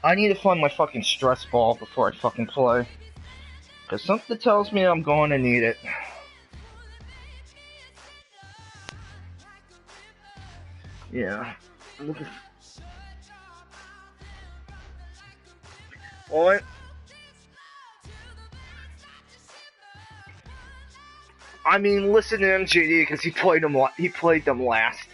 I need to find my fucking stress ball before I fucking play. Cause something tells me I'm going to need it. Yeah. What? I mean, listen to MJD because he played them. He played them last.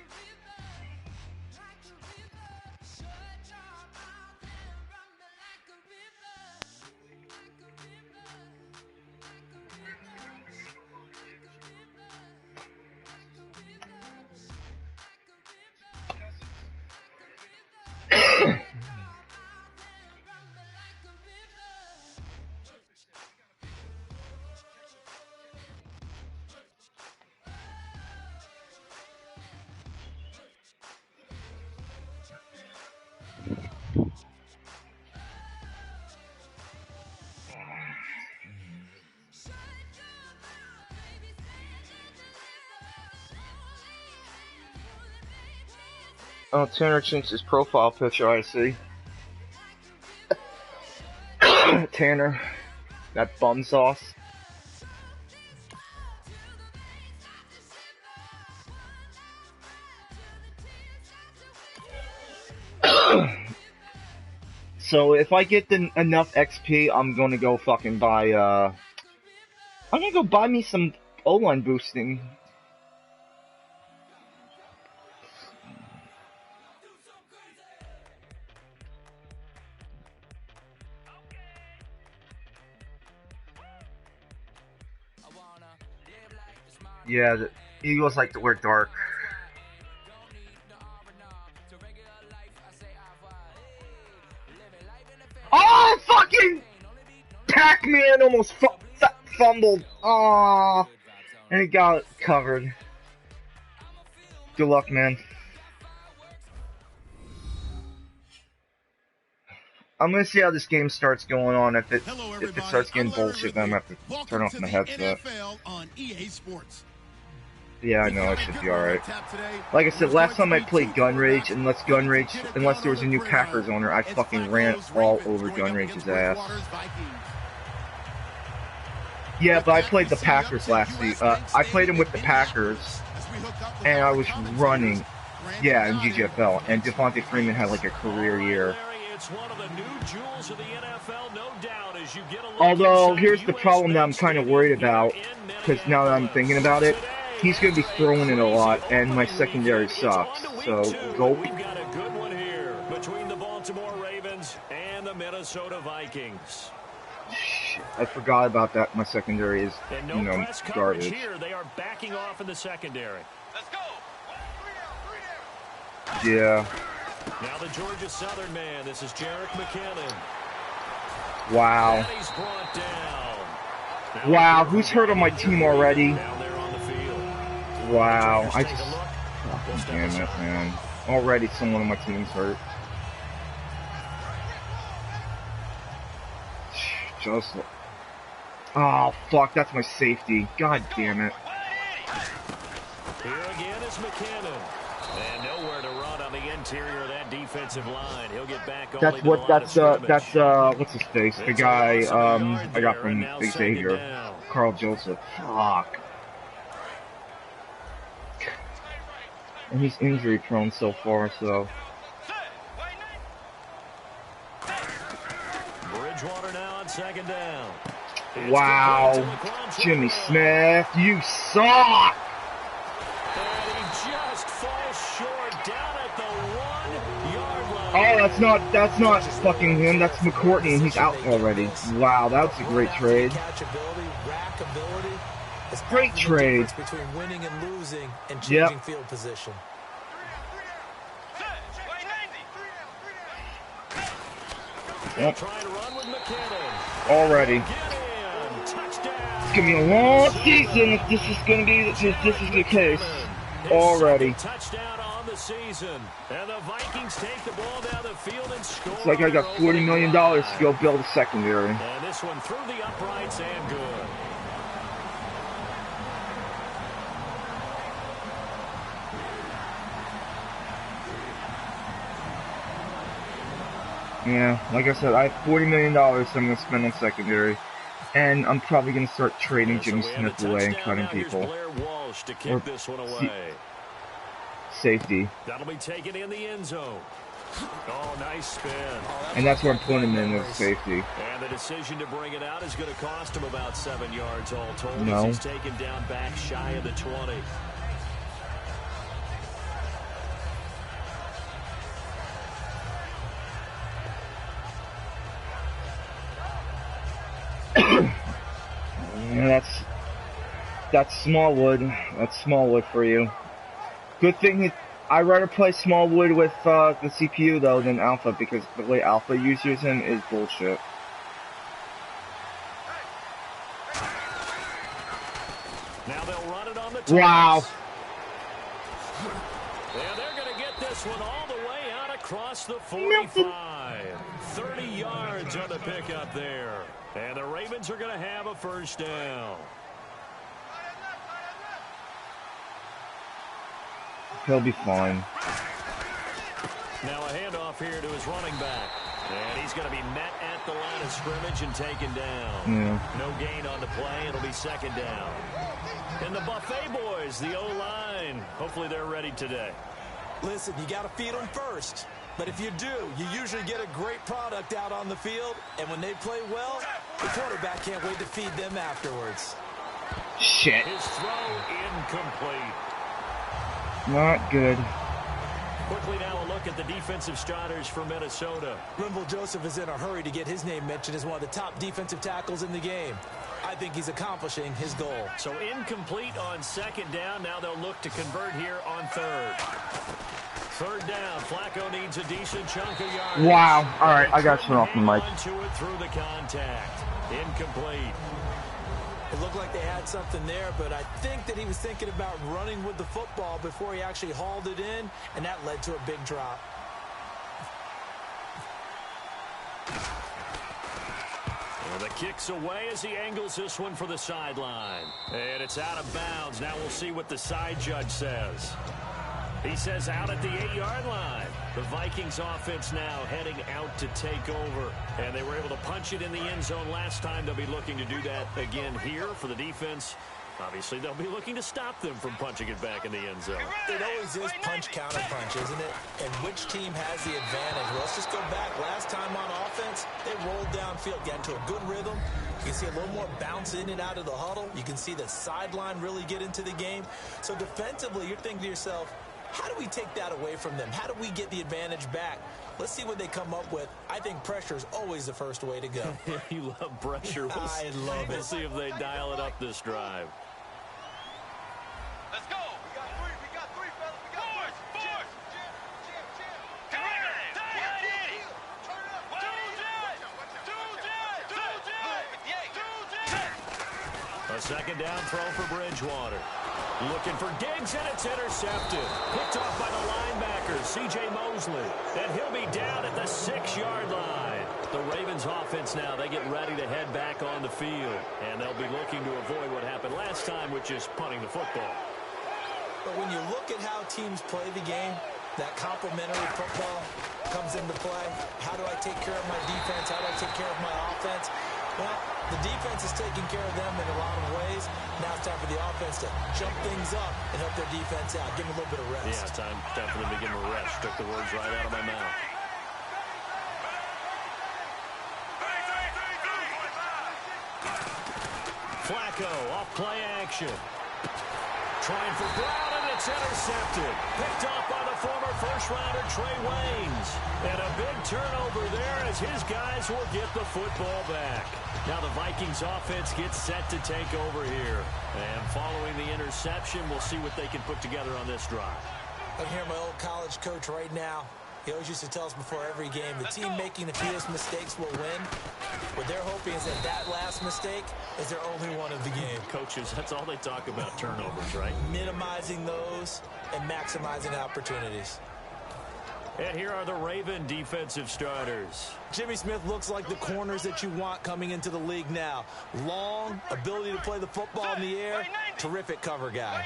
Oh, Tanner changed his profile picture, I see. Tanner. That bum sauce. So if I get enough XP, I'm gonna go fucking buy, I'm gonna go buy me some O-line boosting. Yeah, the Eagles like to wear dark. Oh, fucking Pac-Man almost fumbled. Aww. And he got it covered. Good luck, man. I'm gonna see how this game starts going on. If it starts getting bullshit, then I'm gonna have to turn off my headset. Yeah, I know, I should be alright. Like I said, last time I played Gun Rage, unless there was a new Packers owner, I fucking ran all over Gun Rage's ass. Yeah, but I played the Packers last week. I played him with the Packers, and I was running. Yeah, in ggfl, and Devontae Freeman had like a career year. Although, here's the problem that I'm kind of worried about, because now that I'm thinking about it, he's going to be throwing it a lot, and my secondary sucks. So, go. We've got a good one here between the Baltimore Ravens and the Minnesota Vikings. Shit, I forgot about that. My secondary is, you know, garbage. Here. They are backing off in the secondary. Let's go. Yeah. Now the Georgia Southern man. This is Jerick McKinnon. Wow. And he's brought down. Wow, who's hurt on my team already? Down there on the field. Wow, I just... Oh, damn it, man. Already someone on my team's hurt. Just... Oh, fuck, that's my safety. God damn it. Here again is McKinnon. And nowhere to run on the interior of that defensive line. He'll get back only That's what, what's his face? The guy, I got from Xavier. Carl Joseph. Fuck. And he's injury prone so far, so. Bridgewater now on second down. Wow. Jimmy Smith, you suck! And he just falls short down at the 1-yard line. Oh, that's not fucking him, that's McCourtney, and he's out already. Wow, that was a great trade. Great trade. Between winning and losing and changing field position. Yep. Already. It's gonna be a long season if this is gonna be this is the case. Already. Touchdown on the season. And the Vikings take the ball down the field and score. It's like I got $40 million to go build a secondary. And this one through the uprights and good. Yeah, like I said, I have $40 million that I'm going to spend on secondary. And I'm probably going to start trading Jimmy Smith away and cutting people. To kick this one away. Safety. That'll be taken in the end zone. Oh, nice spin. And that's where I'm putting him in as safety. And the decision to bring it out is going to cost him about 7 yards all told. No. He's taken down back shy of the 20. Yeah, that's Smallwood. That's Smallwood for you. Good thing I'd rather play Smallwood with the CPU though than Alpha, because the way Alpha uses him is bullshit. Now they'll run it on the toss. Wow. And they're going to get this one all the way out across the 45. 30 yards on the pickup there. And the Ravens are going to have a first down. He'll be fine. Now a handoff here to his running back. And he's going to be met at the line of scrimmage and taken down. Yeah. No gain on the play. It'll be second down. And the Buffet boys, the O-line, hopefully they're ready today. Listen, you got to feed them first. But if you do, you usually get a great product out on the field. And when they play well, the quarterback can't wait to feed them afterwards. Shit. His throw incomplete. Not good. Quickly now a look at the defensive starters for Minnesota. Linval Joseph is in a hurry to get his name mentioned as one of the top defensive tackles in the game. I think he's accomplishing his goal. So incomplete on second down. Now they'll look to convert here on third. Third down. Flacco needs a decent chunk of yards. Wow. All right, I got shut off the mic. To it through the contact. Incomplete. It looked like they had something there, but I think that he was thinking about running with the football before he actually hauled it in, and that led to a big drop. Well, the kick's away as he angles this one for the sideline. And it's out of bounds. Now we'll see what the side judge says. He says out at the 8-yard line. The Vikings offense now heading out to take over. And they were able to punch it in the end zone last time. They'll be looking to do that again here for the defense. Obviously, they'll be looking to stop them from punching it back in the end zone. It always is punch-counter-punch, isn't it? And which team has the advantage? Well, let's just go back. Last time on offense, they rolled downfield, got into a good rhythm. You can see a little more bounce in and out of the huddle. You can see the sideline really get into the game. So defensively, you're thinking to yourself, how do we take that away from them? How do we get the advantage back? Let's see what they come up with. I think pressure is always the first way to go. You love pressure. I love it. We'll see if they dial it up this drive. Let's go. We got three, fellas. We got fours. A second down throw for Bridgewater. Looking for Diggs, and it's intercepted. Picked off by the linebacker, C.J. Mosley. And he'll be down at the 6-yard line. The Ravens offense now, they get ready to head back on the field. And they'll be looking to avoid what happened last time, which is punting the football. But when you look at how teams play the game, that complementary football comes into play. How do I take care of my defense? How do I take care of my offense? Well, the defense is taking care of them in a lot of ways. Now it's time for the offense to jump things up and help their defense out. Give them a little bit of rest. Yeah, time for them to give them a rest. Took the words right out of my mouth. Flacco off play action. Trying for Brown, and it's intercepted. Picked off by the former first-rounder Trey Waynes. And a big turnover there as his guys will get the football back. Now the Vikings offense gets set to take over here. And following the interception, we'll see what they can put together on this drive. I can hear my old college coach right now. He always used to tell us before every game, the team making the fewest mistakes will win. What they're hoping is that that last mistake is their only one of the game. Coaches, that's all they talk about, turnovers, right? Minimizing those and maximizing opportunities. And here are the Raven defensive starters. Jimmy Smith looks like the corners that you want coming into the league now. Long, ability to play the football in the air, terrific cover guy.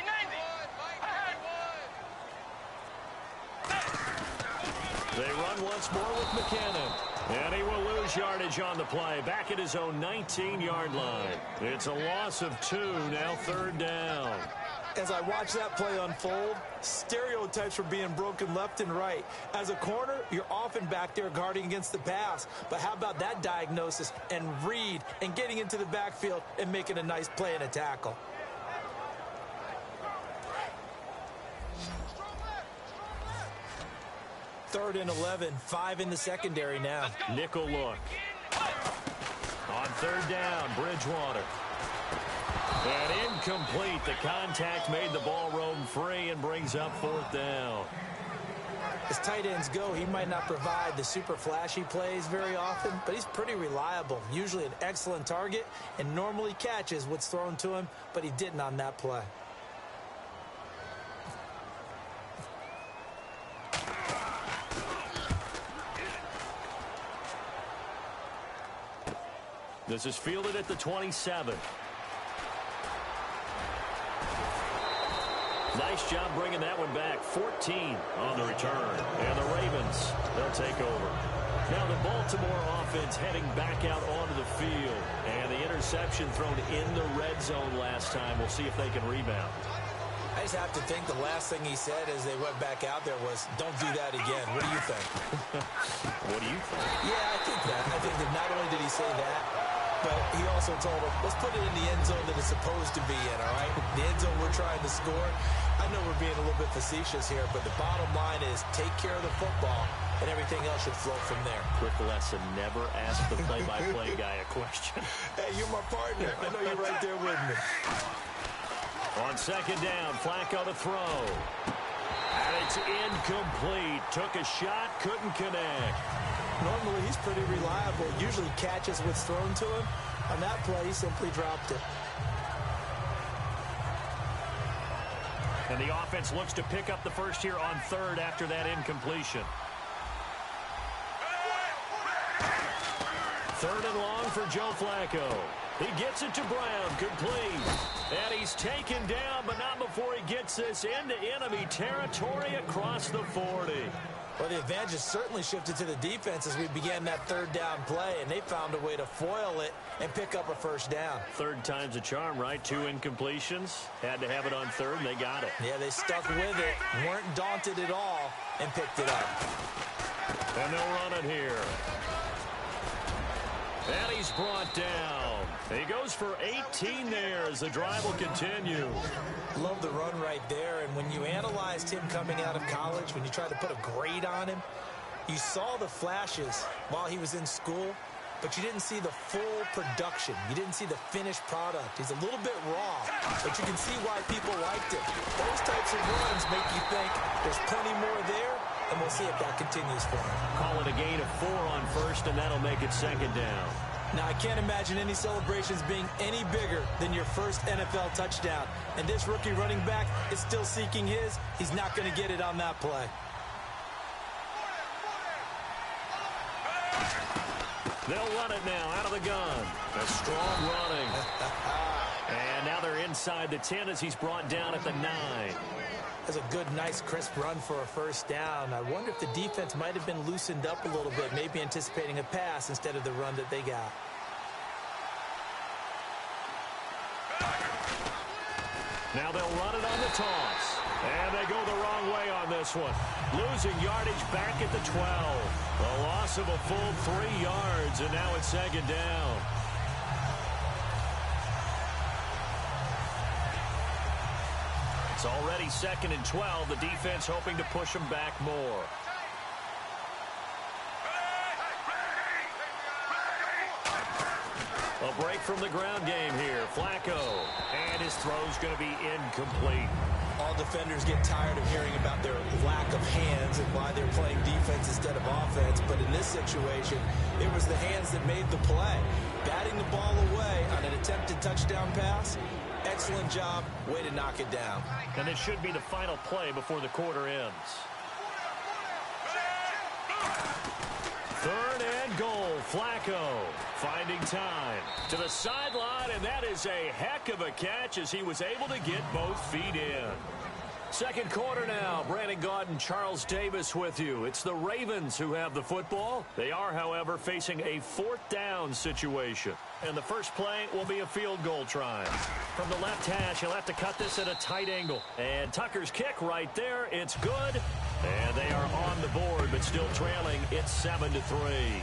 They run once more with McKinnon. And he will lose yardage on the play. Back at his own 19-yard line. It's a loss of 2, now 3rd down. As I watch that play unfold, stereotypes were being broken left and right. As a corner, you're often back there guarding against the pass. But how about that diagnosis and read and getting into the backfield and making a nice play and a tackle? Third and 11, 5 in the secondary now. Nickel look. On 3rd down, Bridgewater. And incomplete. The contact made the ball roam free and brings up 4th down. As tight ends go, he might not provide the super flashy plays very often, but he's pretty reliable. Usually an excellent target and normally catches what's thrown to him, but he didn't on that play. This is fielded at the 27. Nice job bringing that one back. 14 on the return. And the Ravens, they'll take over. Now the Baltimore offense heading back out onto the field. And the interception thrown in the red zone last time. We'll see if they can rebound. I just have to think the last thing he said as they went back out there was, don't do that again. What do you think? What do you think? Yeah, I think that. I think that not only did he say that, but he also told him, let's put it in the end zone that it's supposed to be in, all right? The end zone we're trying to score. I know we're being a little bit facetious here, but the bottom line is take care of the football, and everything else should flow from there. Quick lesson, never ask the play-by-play guy a question. Hey, you're my partner. I know you're right there with me. On 2nd down, Flacco to throw. And it's incomplete. Took a shot, couldn't connect. Normally, he's pretty reliable. Usually catches what's thrown to him. On that play, he simply dropped it. And the offense looks to pick up the first here on 3rd after that incompletion. 3rd and long for Joe Flacco. He gets it to Brown, complete. And he's taken down, but not before he gets this into enemy territory across the 40. Well, the advantage has certainly shifted to the defense as we began that 3rd down play, and they found a way to foil it and pick up a first down. 3rd time's a charm, right? 2 incompletions. Had to have it on 3rd, and they got it. Yeah, they stuck with it, weren't daunted at all, and picked it up. And they'll run it here. And he's brought down. He goes for 18 there as the drive will continue. Love the run right there. And when you analyzed him coming out of college, when you tried to put a grade on him, you saw the flashes while he was in school, but you didn't see the full production. You didn't see the finished product. He's a little bit raw, but you can see why people liked it. Those types of runs make you think there's plenty more there, and we'll see if that continues for him. Call it a gain of 4 on 1st, and that'll make it 2nd down. Now, I can't imagine any celebrations being any bigger than your first NFL touchdown. And this rookie running back is still seeking his. He's not going to get it on that play. They'll run it now out of the gun. A strong running. And now they're inside the 10 as he's brought down at the 9. That's a good, nice, crisp run for a first down. I wonder if the defense might have been loosened up a little bit, maybe anticipating a pass instead of the run that they got. Now they'll run it on the toss. And they go the wrong way on this one. Losing yardage back at the 12. A loss of a full 3 yards, and now it's 2nd down. It's already 2nd and 12. The defense hoping to push them back more. A break from the ground game here. Flacco. And his throw's going to be incomplete. All defenders get tired of hearing about their lack of hands and why they're playing defense instead of offense. But in this situation, it was the hands that made the play. Batting the ball away on an attempted touchdown pass. Excellent job. Way to knock it down. And this should be the final play before the quarter ends. 3rd and goal. Flacco finding time to the sideline, and that is a heck of a catch as he was able to get both feet in. Second quarter now. Brandon Gaud and Charles Davis with you. It's the Ravens who have the football. They are, however, facing a fourth down situation. And the first play will be a field goal try. From the left hash, he'll have to cut this at a tight angle. And Tucker's kick right there. It's good. And they are on the board, but still trailing. It's 7-3.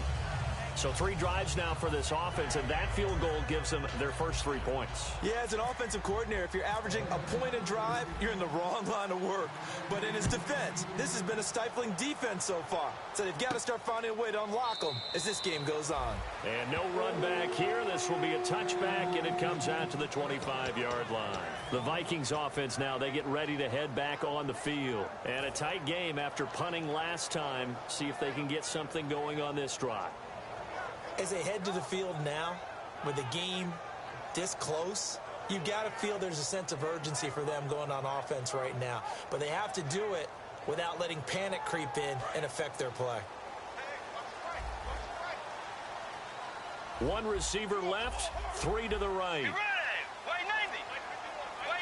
So 3 drives now for this offense, and that field goal gives them their first 3 points. Yeah, as an offensive coordinator, if you're averaging a point a drive, you're in the wrong line of work. But in his defense, this has been a stifling defense so far. So they've got to start finding a way to unlock them as this game goes on. And no run back here. This will be a touchback, and it comes out to the 25-yard line. The Vikings offense now, they get ready to head back on the field. And a tight game after punting last time. See if they can get something going on this drive. As they head to the field now, with the game this close, you've got to feel there's a sense of urgency for them going on offense right now. But they have to do it without letting panic creep in and affect their play. One receiver left, 3 to the right. Get ready. Way 90. Way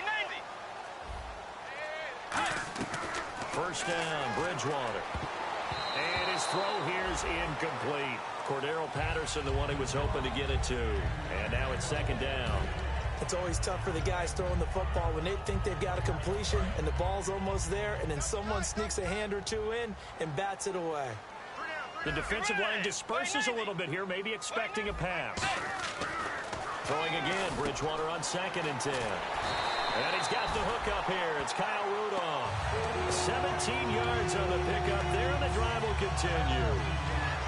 90. First down, Bridgewater. And his throw here is incomplete. Cordero Patterson, the one he was hoping to get it to. And now it's second down. It's always tough for the guys throwing the football when they think they've got a completion and the ball's almost there, and then someone sneaks a hand or two in and bats it away. The defensive line disperses a little bit here, maybe expecting a pass. Throwing again, Bridgewater on 2nd and 10. And he's got the hook up here. It's Kyle Rudolph. 17 yards on the pickup there, and the drive will continue.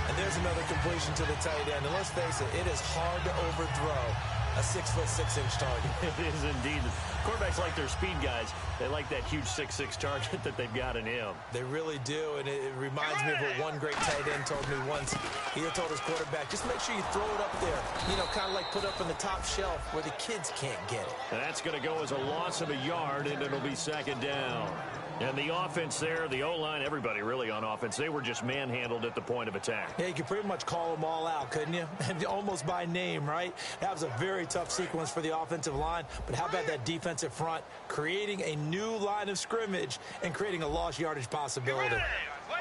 And there's another completion to the tight end. And let's face it, it is hard to overthrow a 6'6" target. It is indeed. Quarterbacks like their speed guys. They like that huge 6'6" target that they've got in him. They really do, and it reminds me of what one great tight end told me once. He had told his quarterback, just make sure you throw it up there. You know, kind of like put up on the top shelf where the kids can't get it. And that's going to go as a loss of a yard, and it'll be second down. And the offense there, the O-line, everybody really on offense, they were just manhandled at the point of attack. Yeah, you could pretty much call them all out, couldn't you? Almost by name, right? That was a very tough sequence for the offensive line. But how about that defensive front creating a new line of scrimmage and creating a lost yardage possibility? Way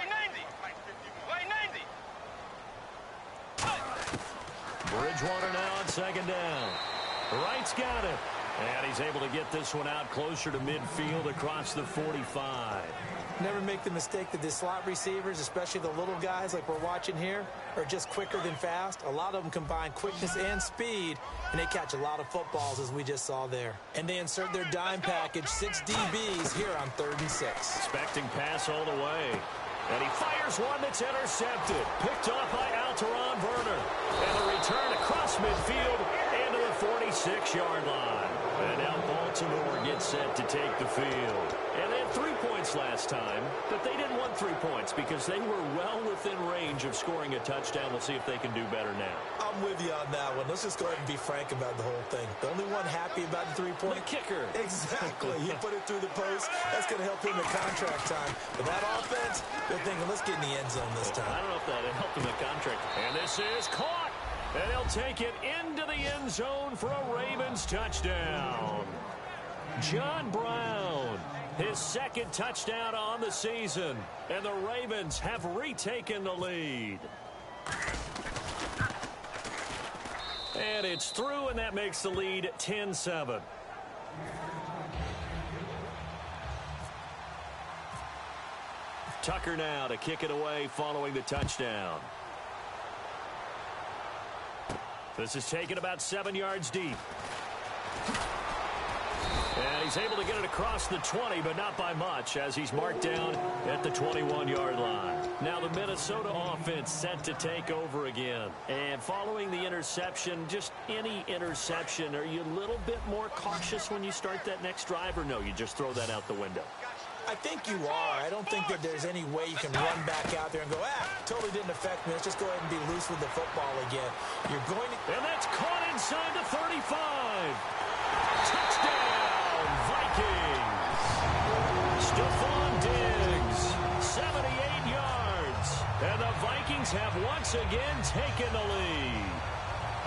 90. Way 90. Bridgewater now on second down. Wright's got it. And he's able to get this one out closer to midfield across the 45. Never make the mistake that the slot receivers, especially the little guys like we're watching here, are just quicker than fast. A lot of them combine quickness and speed, and they catch a lot of footballs, as we just saw there. And they insert their dime package, 6 DBs here on 3rd and 6. Expecting pass all the way. And he fires one that's intercepted. Picked off by Alteron Werner. And the return across midfield into the 46-yard line. And now Baltimore gets set to take the field. And they had 3 points last time, but they didn't want 3 points because they were well within range of scoring a touchdown. We'll see if they can do better now. I'm with you on that one. Let's just go ahead and be frank about the whole thing. The only one happy about the 3-point? The kicker. Exactly. He put it through the post. That's going to help him in contract time. But that offense, they're thinking, let's get in the end zone this time. I don't know if that helped him in contract. And this is caught. And he'll take it into the end zone for a Ravens touchdown. John Brown, his 2nd touchdown on the season. And the Ravens have retaken the lead. And it's through, and that makes the lead 10-7. Tucker now to kick it away following the touchdown. This is taken about 7 yards deep. And he's able to get it across the 20, but not by much, as he's marked down at the 21-yard line. Now the Minnesota offense set to take over again. And following the interception, just any interception, are you a little bit more cautious when you start that next drive, or no, you just throw that out the window? I think you are. I don't think that there's any way you can run back out there and go, totally didn't affect me. Let's just go ahead and be loose with the football again. You're going to... And that's caught inside the 35. Touchdown, Vikings. Stephon Diggs, 78 yards. And the Vikings have once again taken the lead.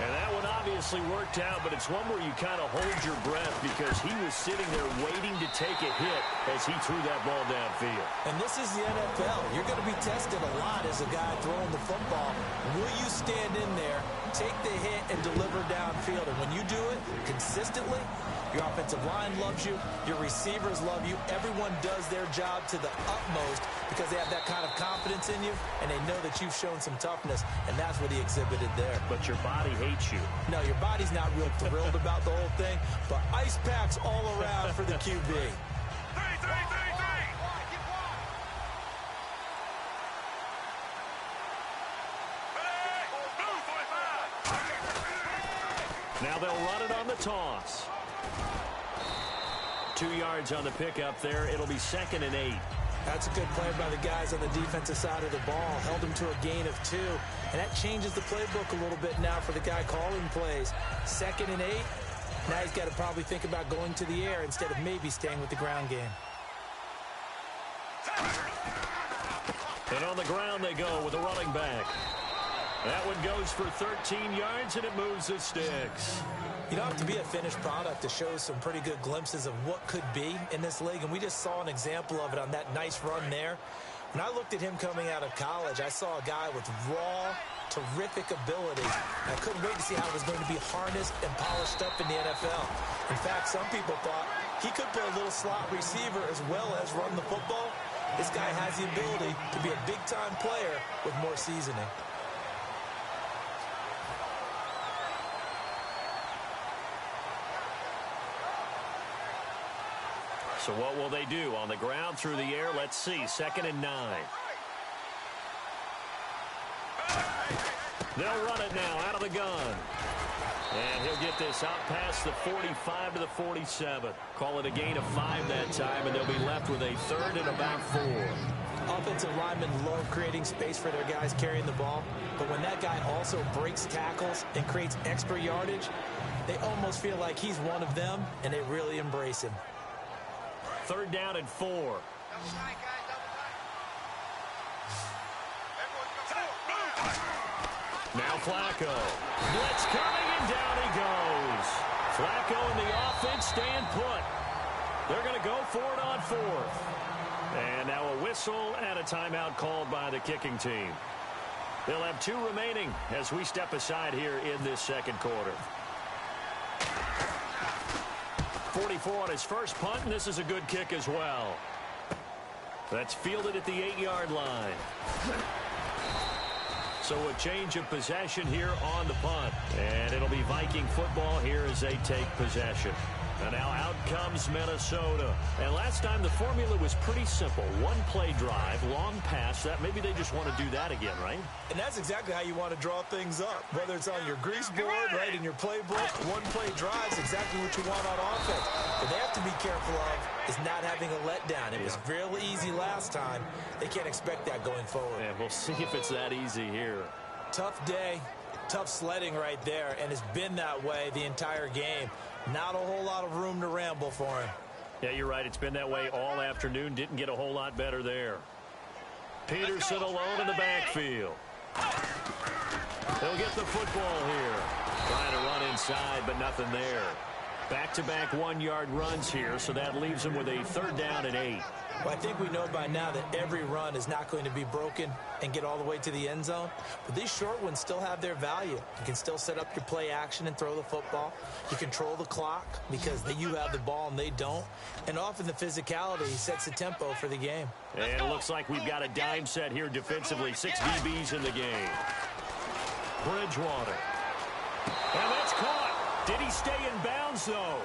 And that one obviously worked out, but it's one where you kind of hold your breath because he was sitting there waiting to take a hit as he threw that ball downfield. And this is the NFL. You're going to be tested a lot as a guy throwing the football. Will you stand in there, take the hit, and deliver downfield? And when you do it consistently, your offensive line loves you, your receivers love you. Everyone does their job to the utmost because they have that kind of confidence in you, and they know that you've shown some toughness, and that's what he exhibited there. But your body hates you. No, your body's not real thrilled about the whole thing, but ice packs all around for the QB. Three. Now they'll run it on the toss. 2 yards on the pickup there. It'll be 2nd and 8. That's a good play by the guys on the defensive side of the ball. Held him to a gain of 2. And that changes the playbook a little bit now for the guy calling plays. 2nd and 8. Now he's got to probably think about going to the air instead of maybe staying with the ground game. And on the ground they go with a running back. That one goes for 13 yards, and it moves the sticks. You don't have to be a finished product to show some pretty good glimpses of what could be in this league, and we just saw an example of it on that nice run there. When I looked at him coming out of college, I saw a guy with raw, terrific ability. I couldn't wait to see how it was going to be harnessed and polished up in the NFL. In fact, some people thought he could play a little slot receiver as well as run the football. This guy has the ability to be a big-time player with more seasoning. So what will they do? On the ground, through the air, let's see. 2nd and 9. They'll run it now out of the gun. And he'll get this out past the 45 to the 47. Call it a gain of 5 that time, and they'll be left with a 3rd and about 4. Offensive linemen love creating space for their guys carrying the ball, but when that guy also breaks tackles and creates extra yardage, they almost feel like he's one of them, and they really embrace him. 3rd down and 4. Now Flacco. Blitz coming, and down he goes. Flacco and the offense staying put. They're going to go for it on 4th. And now a whistle and a timeout called by the kicking team. They'll have 2 remaining as we step aside here in this 2nd quarter. 44 on his first punt, and this is a good kick as well. That's fielded at the 8-yard line. So a change of possession here on the punt. And it'll be Viking football here as they take possession. And now out comes Minnesota. And last time the formula was pretty simple. 1-play drive, long pass. That maybe they just want to do that again, right? And that's exactly how you want to draw things up. Whether it's on your grease board, right, in your playbook, 1-play drive is exactly what you want on offense. What they have to be careful of is not having a letdown. It was real easy last time. They can't expect that going forward. And we'll see if it's that easy here. Tough day, tough sledding right there, and it's been that way the entire game. Not a whole lot of room to ramble for him. Yeah, you're right. It's been that way all afternoon. Didn't get a whole lot better there. Peterson alone in the backfield. He'll get the football here. Trying to run inside, but nothing there. Back-to-back 1-yard runs here, so that leaves him with a 3rd down and 8. Well, I think we know by now that every run is not going to be broken and get all the way to the end zone. But these short ones still have their value. You can still set up your play action and throw the football. You control the clock because you have the ball and they don't. And often the physicality sets the tempo for the game. And it looks like we've got a dime set here defensively. 6 DBs in the game. Bridgewater. And that's caught. Did he stay in bounds, though?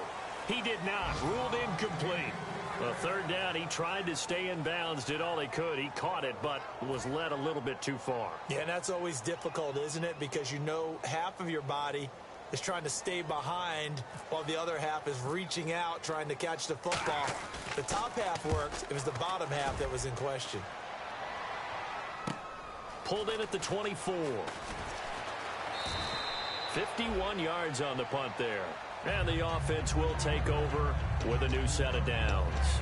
He did not. Ruled incomplete. A 3rd down, he tried to stay in bounds, did all he could. He caught it, but was led a little bit too far. Yeah, and that's always difficult, isn't it? Because you know half of your body is trying to stay behind while the other half is reaching out, trying to catch the football. The top half worked. It was the bottom half that was in question. Pulled in at the 24. 51 yards on the punt there. And the offense will take over with a new set of downs.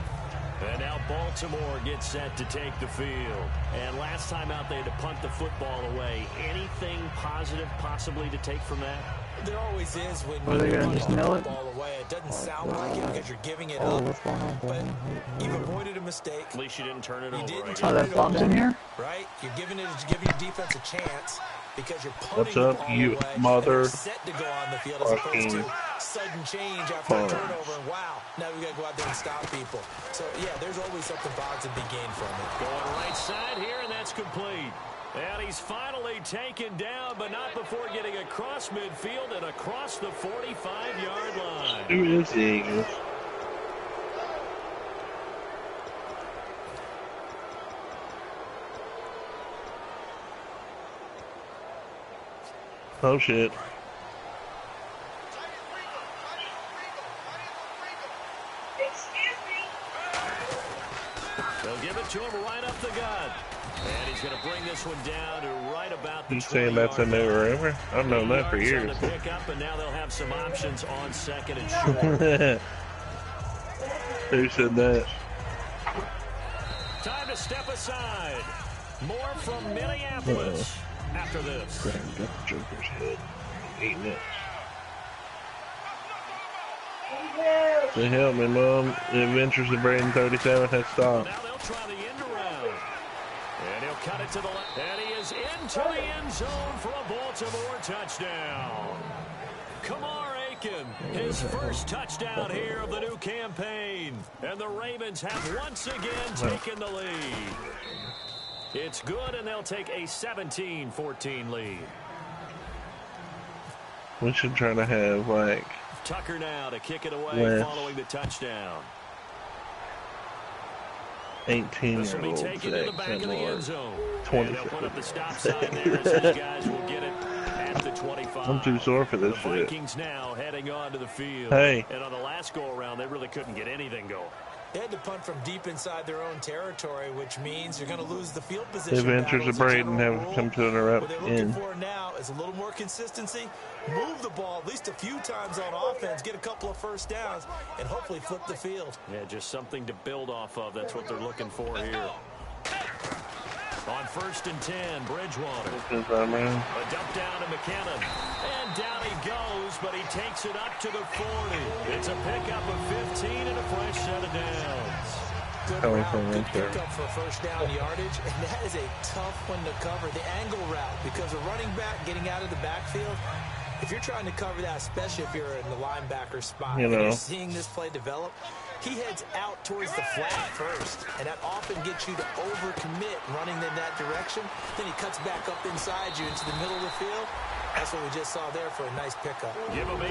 And now Baltimore gets set to take the field. And last time out, they had to punt the football away. Anything positive possibly to take from that? There always is when Are they you gonna punt just the nail it? football away. It doesn't sound like it because you're giving it up. But you've avoided a mistake. At least you didn't turn it over. Didn't Oh, turn that it bomb's over, in here? right? You're giving your defense a chance because you're punting What's the up, ball you away. mother And you're set to go on the field as opposed to sudden change after a turnover. And wow, now we got to go out there and stop people. So, yeah, there's always something positive to be gained from it. Going right side here, and that's complete. And he's finally taken down, but not before getting across midfield and across the 45-yard line. Who is the Eagles? Oh, shit. They'll give it to him right up the gut. And he's going to bring this one down to right about the 20-yard line. You saying that's a new rumor? I've known that for years. On the pickup, and now they'll have some options on second and short. Who said that? Time to step aside. More from Minneapolis after this. Got the Joker's head. Eating it. Say, help me, Mom. The Adventures of Braden 37 has stopped. Now they'll try the end around. And he'll cut it to the left. And he is into the end zone for a Baltimore touchdown. Kamar Aiken, his first touchdown here of the new campaign. And the Ravens have once again taken the lead. It's good, and they'll take a 17-14 lead. We should try to have, like... Tucker now to kick it away following the touchdown. 18-year-olds This will be taken to the back of the end zone. 20. And they'll put up the stop sign there as these guys will get it at the 25. I'm too sore for this the shit. Vikings now heading onto the field. Hey. And on the last go-around, they really couldn't get anything going. They had to punt from deep inside their own territory, which means you're going to lose the field position. The Adventures of Braden have come to an What they're looking end. for now is a little more consistency, move the ball at least a few times on offense, get a couple of first downs, and hopefully flip the field. Yeah, just something to build off of. That's what they're looking for here. On 1st and 10, Bridgewater. A dump down to McKinnon. And down he goes, but he takes it up to the 40. It's a pickup of 15 and a fresh set of downs. Good route, good pickup for first down yardage, and that is a tough one to cover. The angle route, because a running back getting out of the backfield, if you're trying to cover that, especially if you're in the linebacker spot, and you're seeing this play develop, he heads out towards the flat first, and that often gets you to overcommit running in that direction. Then he cuts back up inside you into the middle of the field. That's what we just saw there for a nice pickup. Give him 18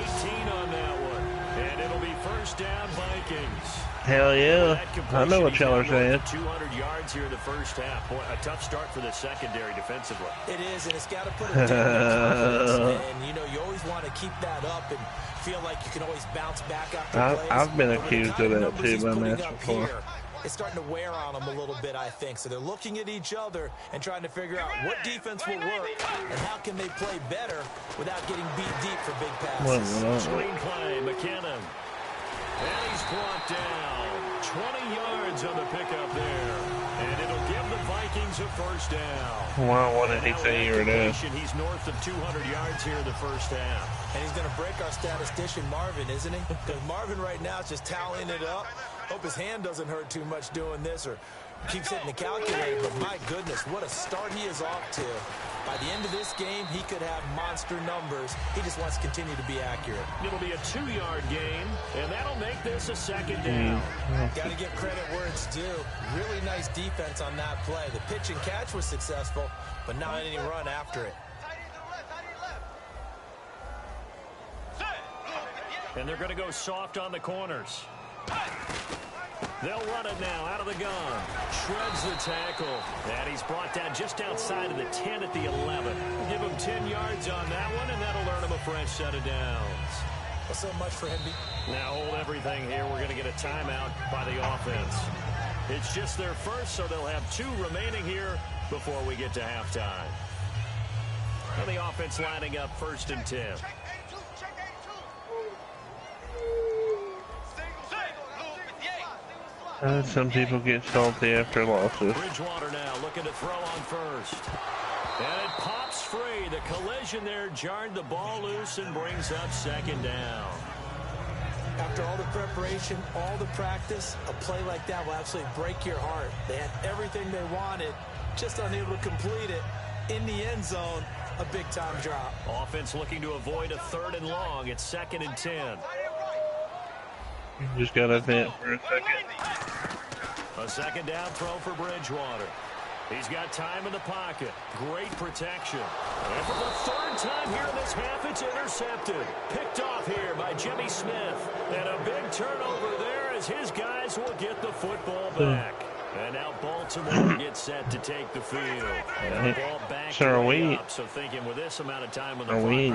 on that one, and it'll be first down Vikings. Hell yeah. I know what y'all are saying. 200 yards here in the first half. Boy, a tough start for the secondary defensively. It is, and it's got to put a confidence. And, you know, you always want to keep that up and feel like you can always bounce back after plays. I've been accused of that too by Matt before. It's starting to wear on them a little bit, I think. So they're looking at each other and trying to figure out what defense will work and how can they play better without getting beat deep for big passes. Screenplay, McKinnon. And he's brought down. 20 yards on the pickup there. And it'll give the Vikings a first down. Wow, what did he say you were doing? He's north of 200 yards here in the first half. And he's going to break our statistician, Marvin, isn't he? Because Marvin right now is just tallying it up. Hope his hand doesn't hurt too much doing this or keeps hitting the calculator. But my goodness, what a start he is off to. By the end of this game, he could have monster numbers. He just wants to continue to be accurate. It'll be a 2-yard gain, and that'll make this a second down. Got to give credit where it's due. Really nice defense on that play. The pitch and catch was successful, but not any run after it. And they're going to go soft on the corners. They'll run it now out of the gun. Shreds the tackle. And he's brought down just outside of the 10 at the 11. Give him 10 yards on that one, and that'll earn him a fresh set of downs. Well, so much for him. Now hold everything here. We're going to get a timeout by the offense. It's just their first, so they'll have 2 remaining here before we get to halftime. And the offense lining up 1st and 10. Some people get salty after losses. Bridgewater now looking to throw on first. And it pops free. The collision there jarred the ball loose and brings up second down. After all the preparation, all the practice, a play like that will absolutely break your heart. They had everything they wanted, just unable to complete it. In the end zone, a big-time drop. Offense looking to avoid a 3rd and long. It's 2nd and 10. Just got to vent for a second. A second down throw for Bridgewater. He's got time in the pocket. Great protection. And for the 3rd time here in this half, it's intercepted. Picked off here by Jimmy Smith. And a big turnover there as his guys will get the football back. And now Baltimore gets set to take the field. And the ball back so are we, up. So thinking with this amount of time on the are we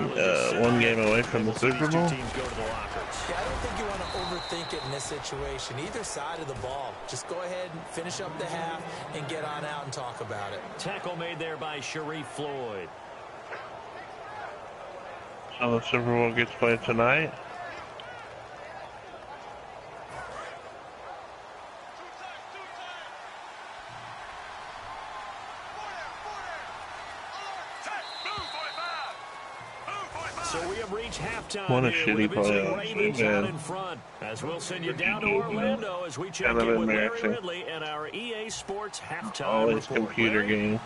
one game away from the Super Bowl? Teams go to the lockers. Yeah, I don't think you want to overthink it in this situation. Either side of the ball. Just go ahead and finish up the half and get on out and talk about it. Tackle made there by Sharif Floyd. So the Super Bowl gets played tonight? So we have reached halftime. What a here shitty with the visiting playoffs, Ravens man. out in front. As we'll send you down to Orlando as we check in with Larry Ridley and our EA Sports halftime All these report. computer games.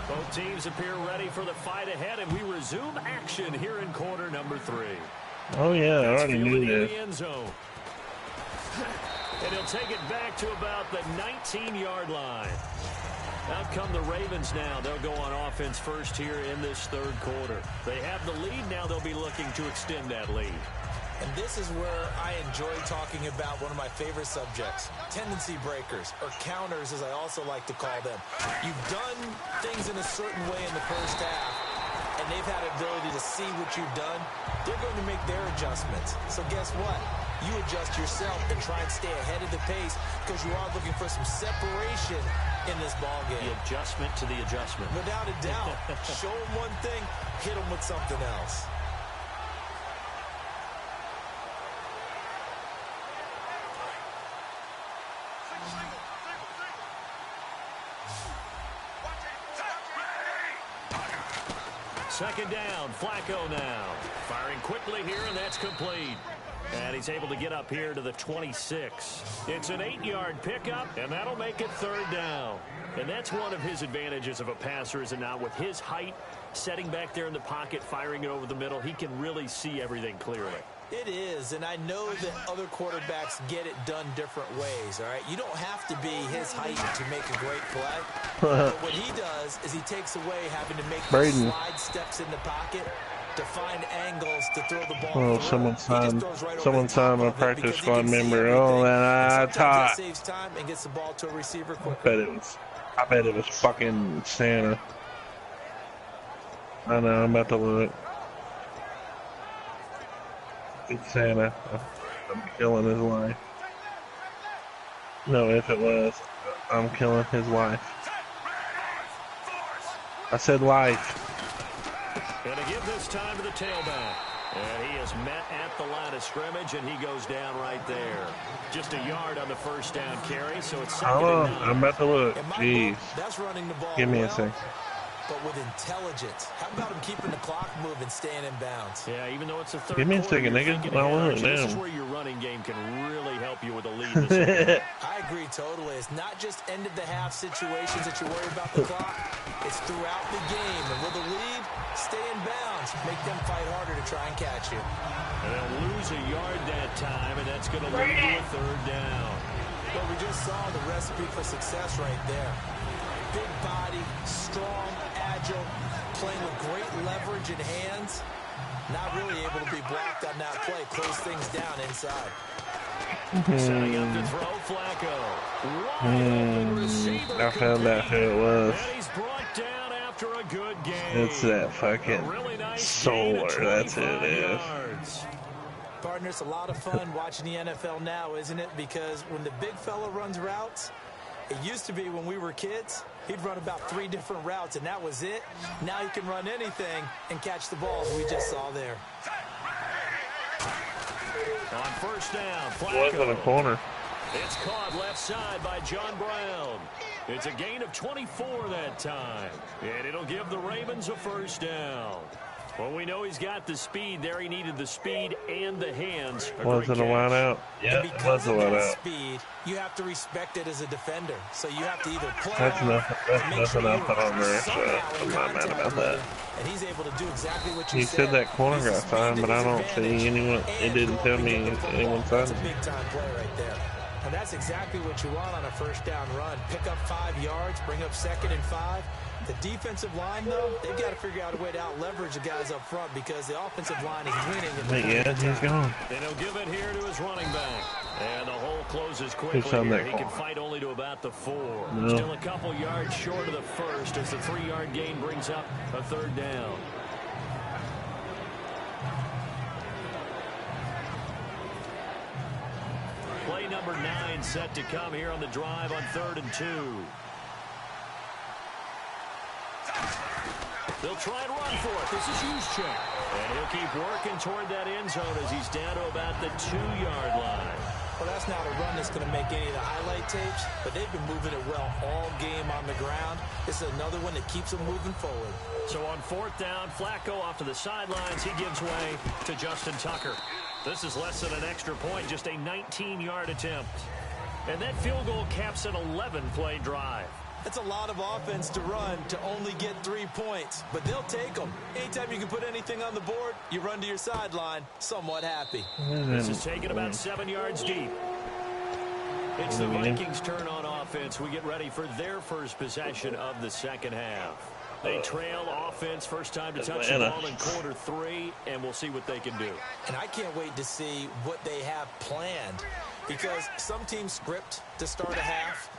Both teams appear ready for the fight ahead, and we resume action here in quarter number 3. Oh yeah, I already Fielding knew in this. the end zone. And he'll take it back to about the 19-yard line. Out come the Ravens now. They'll go on offense first here in this 3rd quarter. They have the lead. Now they'll be looking to extend that lead. And this is where I enjoy talking about one of my favorite subjects, tendency breakers, or counters as I also like to call them. You've done things in a certain way in the first half, and they've had the ability to see what you've done. They're going to make their adjustments. So guess what? You adjust yourself and try and stay ahead of the pace because you are looking for some separation in this ball game. The adjustment to the adjustment. Without a doubt. Show them one thing, hit them with something else. Second down, Flacco now. Firing quickly here, and that's complete. And he's able to get up here to the 26. It's an 8-yard pickup, and that'll make it 3rd down. And that's one of his advantages of a passer, is it not? With his height, setting back there in the pocket, firing it over the middle, he can really see everything clearly. It is, and I know that other quarterbacks get it done different ways, all right? You don't have to be his height to make a great play. But what he does is he takes away having to make those slide steps in the pocket to find angles to throw the ball. Oh, someone signed my practice squad member. Oh, and I taught. Saves time and gets the ball to a receiver quicker. I bet it was fucking Santa. I know, I'm about to look. It's Santa. I'm killing his wife. No, if it was, I'm killing his wife. I said life. And to give this time to the tailback. And he is met at the line of scrimmage, and he goes down right there. Just a yard on the first down carry, so it's 2nd and 9. I'm about to look. Jeez. That's running the ball. Give me a second. But with intelligence. How about him keeping the clock moving, staying in bounds? Yeah, even though it's a 3rd Give me a quarter, second, nigga. this is where your running game can really help you with a lead. This I agree totally. It's not just end of the half situations that you worry about the clock. It's throughout the game. And with a lead, stay in bounds. Make them fight harder to try and catch you. And they'll lose a yard that time, and that's going to lead to a 3rd down. But we just saw the recipe for success right there. Big body, strong, agile, playing with great leverage in hands. Not really able to be blocked on that play. Close things down inside. Setting up to throw, Flacco. I found out who it was. And he's brought down after a good game. It's that fucking really nice Solar. That's who it is. yards. Partner, it's a lot of fun watching the NFL now, isn't it? Because when the big fella runs routes, it used to be when we were kids, he'd run about 3 different routes, and that was it. Now he can run anything and catch the balls we just saw there. On first down, It was in the Flacco. corner. It's caught left side by John Brown. It's a gain of 24 that time. And it'll give the Ravens a first down. Well, we know he's got the speed there. He needed the speed and the hands. Wasn't a line out. Yeah, it was a line out. Speed, you have to respect it as a defender. So you have to either play That's enough. That's nothing else on there. So I'm not mad about that. And he's able to do exactly what you said that corner got signed, but I don't see anyone. It didn't tell me anyone signed. That's a big time play right there. And that's exactly what you want on a first down run. Pick up 5 yards, bring up 2nd and 5. The defensive line, though, they've got to figure out a way to out-leverage the guys up front because the offensive line is winning. Yeah, he's gone. And he'll give it here to his running back. And the hole closes quickly here. He can fight only to about the 4. No. Still a couple yards short of the first as the 3-yard gain brings up a 3rd down. Play number 9 set to come here on the drive on 3rd and 2. They'll try and run for it. This is Juszczyk. And he'll keep working toward that end zone as he's down to about the 2-yard line. Well, that's not a run that's going to make any of the highlight tapes, but they've been moving it well all game on the ground. This is another one that keeps them moving forward. So on 4th down, Flacco off to the sidelines. He gives way to Justin Tucker. This is less than an extra point, just a 19-yard attempt. And that field goal caps an 11-play drive. That's a lot of offense to run to only get 3 points, but they'll take them. Anytime you can put anything on the board, you run to your sideline somewhat happy. This is taken about 7 yards deep. It's the Vikings' turn on offense. We get ready for their first possession of the second half. They trail offense, first time to touch the ball in quarter 3, and we'll see what they can do. And I can't wait to see what they have planned, because some teams script to start a half.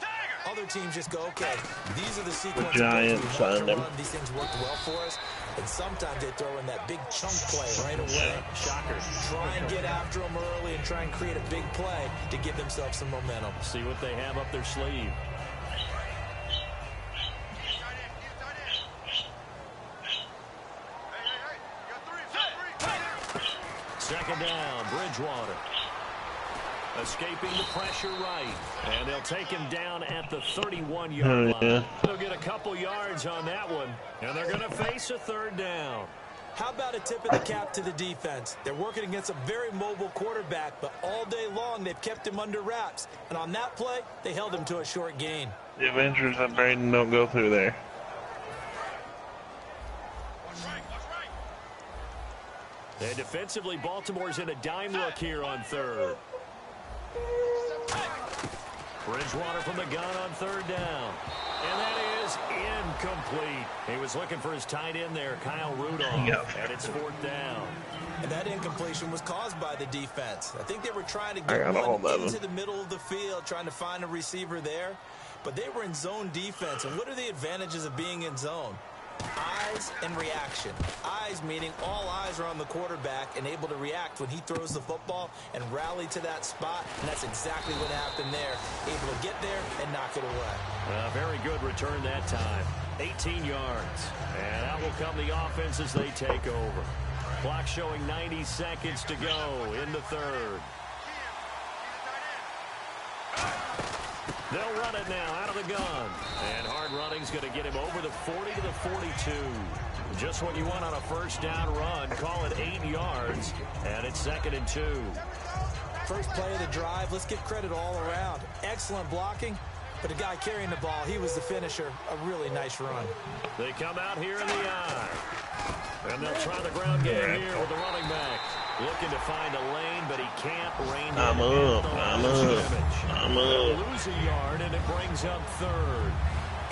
Other teams just go, okay, these are the sequences we want to run. These things worked well for us. And sometimes they throw in that big chunk play right away. Shocker. Try and get after them early and try and create a big play to give themselves some momentum. See what they have up their sleeve. Second down, Bridgewater. Escaping the pressure right. And they'll take him down at the 31-yard line. They'll get a couple yards on that one. And they're going to face a 3rd down. How about a tip of the cap to the defense? They're working against a very mobile quarterback, but all day long they've kept him under wraps. And on that play, they held him to a short gain. The Avengers of Braden don't go through there. And defensively, Baltimore's in a dime look here on 3rd. Bridgewater from the gun on 3rd down. And that is incomplete. He was looking for his tight end there, Kyle Rudolph. And it's 4th down. And that incompletion was caused by the defense. I think they were trying to get one into the middle of the field, trying to find a receiver there. But they were in zone defense. And what are the advantages of being in zone? Eyes and reaction. Eyes meaning all eyes are on the quarterback and able to react when he throws the football and rally to that spot. And that's exactly what happened there. Able to get there and knock it away. Very good return that time. 18 yards. And out will come the offense as they take over. Clock showing 90 seconds to go in the 3rd. They'll run it now out of the gun. And hard running's going to get him over the 40 to the 42. Just what you want on a first down run. Call it 8 yards. And it's 2nd and 2. First play of the drive. Let's give credit all around. Excellent blocking. But the guy carrying the ball, he was the finisher. A really nice run. They come out here in the eye. And they'll try the ground game here with the running back. Looking to find a lane, but he can't rein I'm up. Lose a yard, and it brings up 3rd.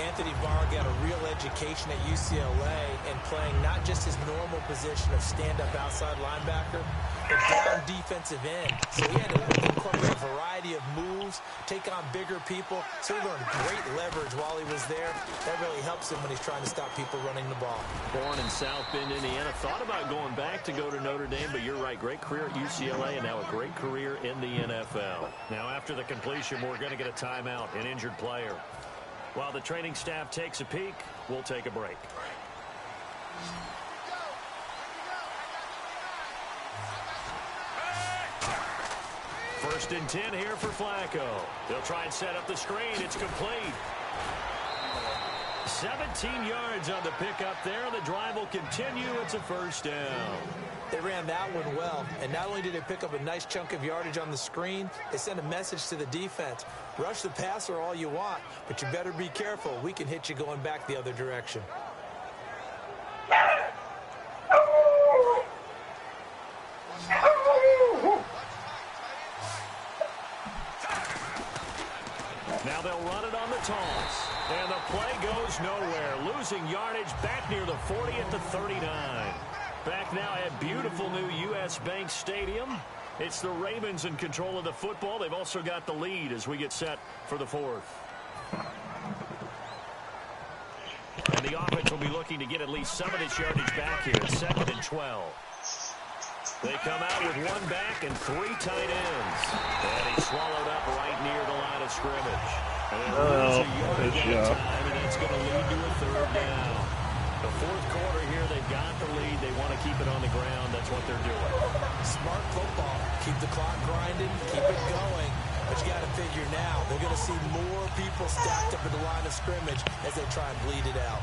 Anthony Barr got a real education at UCLA and playing not just his normal position of stand-up outside linebacker, but down defensive end. So he had to incorporate a variety of moves, take on bigger people. So he learned great leverage while he was there. That really helps him when he's trying to stop people running the ball. Born in South Bend, Indiana. Thought about going back to go to Notre Dame, but you're right. Great career at UCLA and now a great career in the NFL. Now after the completion, we're going to get a timeout, an injured player. While the training staff takes a peek, we'll take a break. First and 10 here for Flacco. They'll try and set up the screen. It's complete. 17 yards on the pickup there. The drive will continue. It's a first down. They ran that one well, and not only did they pick up a nice chunk of yardage on the screen, they sent a message to the defense. Rush the passer all you want, but you better be careful. We can hit you going back the other direction. Now they'll run it on the toss. And the play goes nowhere. Losing yardage back near the 40 at the 39. Back now at beautiful new U.S. Bank Stadium. It's the Ravens in control of the football. They've also got the lead as we get set for the fourth. And the offense will be looking to get at least some of this yardage back here. It's 2nd and 12. They come out with one back and 3 tight ends. And he's swallowed up right near the line of scrimmage. And a yard time, and that's going to lead to a 3rd down. The fourth quarter here, they've got the lead. They want to keep it on the ground. That's what they're doing. Smart football. Keep the clock grinding. Keep it going. But you got to figure now, they're going to see more people stacked up at the line of scrimmage as they try and bleed it out.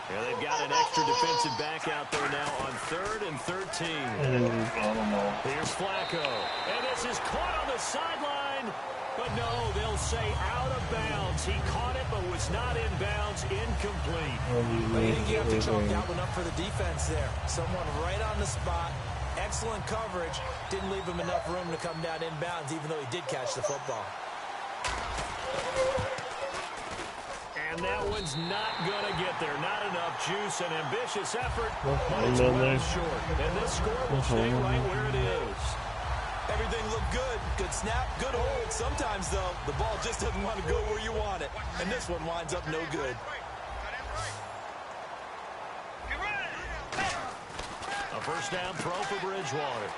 Yeah, they've got an extra defensive back out there now on 3rd and 13. Here's Flacco. And this is caught on the sideline. But no, they'll say out of bounds. He caught it but was not in bounds. Incomplete. But I think you have to chalk that one up for the defense there. Someone right on the spot. Excellent coverage. Didn't leave him enough room to come down inbounds, even though he did catch the football. And that one's not going to get there. Not enough juice and ambitious effort. It's well short. And this score will stay right where it is. Everything looked good. Good snap, good hold. Sometimes, though, the ball just doesn't want to go where you want it. And this one winds up no good. A first down throw for Bridgewater.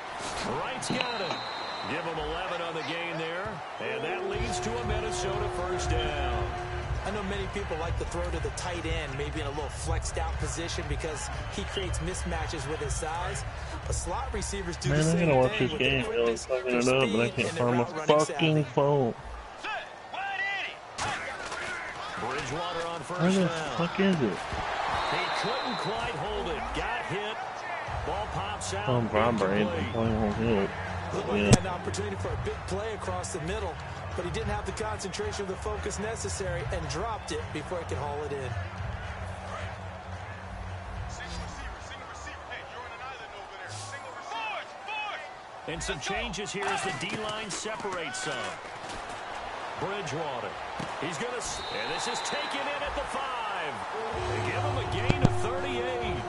Wright's got it. Give him 11 on the gain there. And that leads to a Minnesota first down. I know many people like to throw to the tight end, maybe in a little flexed out position because he creates mismatches with his size. But slot receivers do the same thing. Man, I gotta watch this game. I'm fucking it up, but I can't find my fucking phone. Bridgewater on first Where the down. fuck is it? He couldn't quite hold it. Got hit. Ball pops out. I'm vibrating. Looked like he had an opportunity for a big play across the middle, but he didn't have the concentration or the focus necessary and dropped it before he could haul it in. And some changes here as the D-line separates some. Bridgewater. He's going to... And this is taken in at the 5. They give him a gain of 38.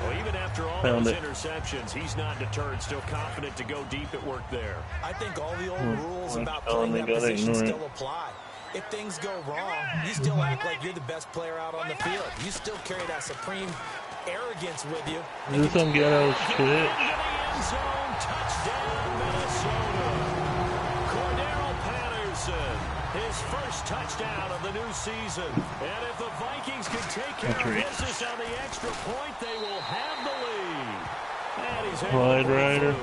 Well, even after all those interceptions, he's not deterred. Still confident to go deep at work there. I think all the old rules about playing that position still apply. If things go wrong, you still act like you're the best player out on the field. You still carry that supreme arrogance with you. Is this some ghetto shit? Touchdown, Minnesota. Cordero Patterson, his first touchdown of the new season. And if the Vikings can take care of business on the extra point, they will have the lead. And he's Slide Rider.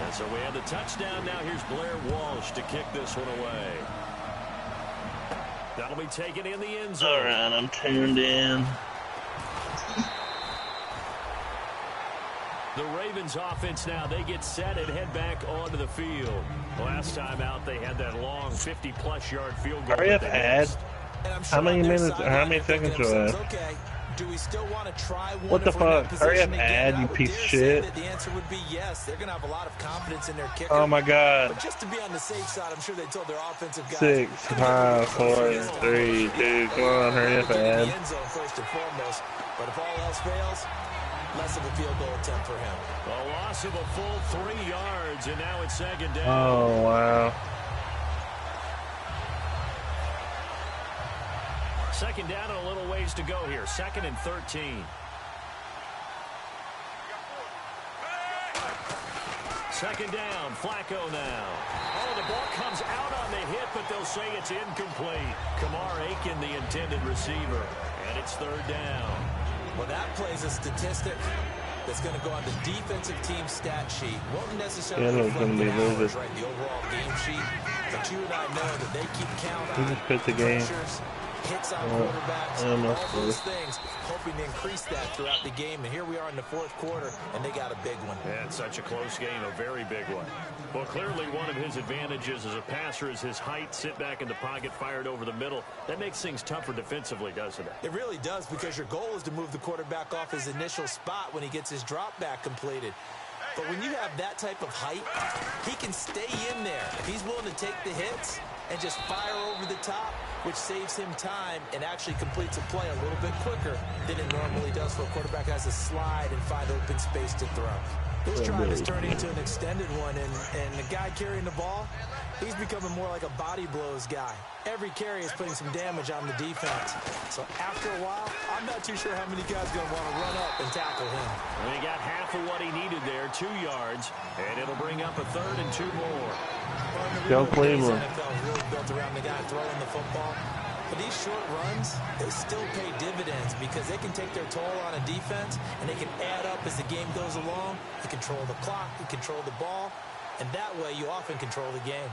And so we have the touchdown. Now here's Blair Walsh to kick this one away. That'll be taken in the end zone. All right, I'm tuned in. The Ravens offense now, they get set and head back onto the field. Last time out, they had that long 50-plus yard field goal. Hurry up, ad. How many minutes, how many seconds do I have? Okay, do we still want to try one? What the fuck? Hurry up, ad, you piece of shit. The answer would be yes. They're going to have a lot of confidence in their kicker. Oh my god. But just to be on the safe side, I'm sure they told their offensive guys. 6, 5, 4, 3, 2, come on, hurry up, ad. The end zone first and foremost. But if all else fails, less of a field goal attempt for him. A loss of a full 3 yards, and now it's second down. Oh, wow. Second down and a little ways to go here. 2nd and 13. Second down, Flacco now. Oh, the ball comes out on the hit, but they'll say it's incomplete. Kamar Aiken, the intended receiver, and it's third down. Well, that plays a statistic that's going to go on the defensive team stat sheet. Won't necessarily reflect the hours, right, the overall game sheet. But you and I know that they keep count on pressures, hits on quarterbacks, all those things, hoping to increase that throughout the game. And here we are in the fourth quarter, and they got a big one. Yeah, it's such a close game, a very big one. Well, clearly one of his advantages as a passer is his height, sit back in the pocket, fired over the middle. That makes things tougher defensively, doesn't it? It really does, because your goal is to move the quarterback off his initial spot when he gets his drop back completed. But when you have that type of height, he can stay in there. If he's willing to take the hits and just fire over the top, which saves him time and actually completes a play a little bit quicker than it normally does for a quarterback who has to slide and find open space to throw. This drive is turning into an extended one, and the guy carrying the ball, he's becoming more like a body blows guy. Every carry is putting some damage on the defense. So after a while, I'm not too sure how many guys are going to want to run up and tackle him. And he got half of what he needed there, 2 yards, and it'll bring up a third and 2 more. Go Cleveland. NFL is really built around the guy throwing the football. But these short runs, they still pay dividends because they can take their toll on a defense, and they can add up as the game goes along. You control the clock, you control the ball, and that way you often control the game.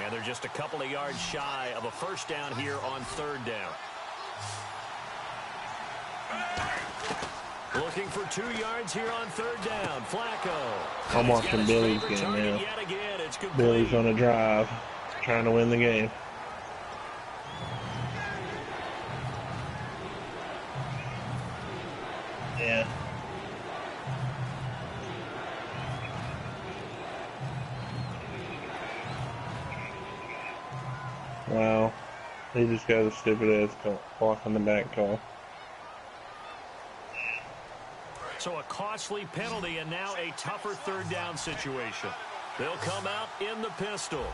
And they're just a couple of yards shy of a first down here on third down. Looking for 2 yards here on third down. Flacco. I'm watching Billy's game now. Billy's on a drive, trying to win the game. Yeah. Wow. He just got a stupid ass clock on the back call. So a costly penalty and now a tougher third down situation. They'll come out in the pistol.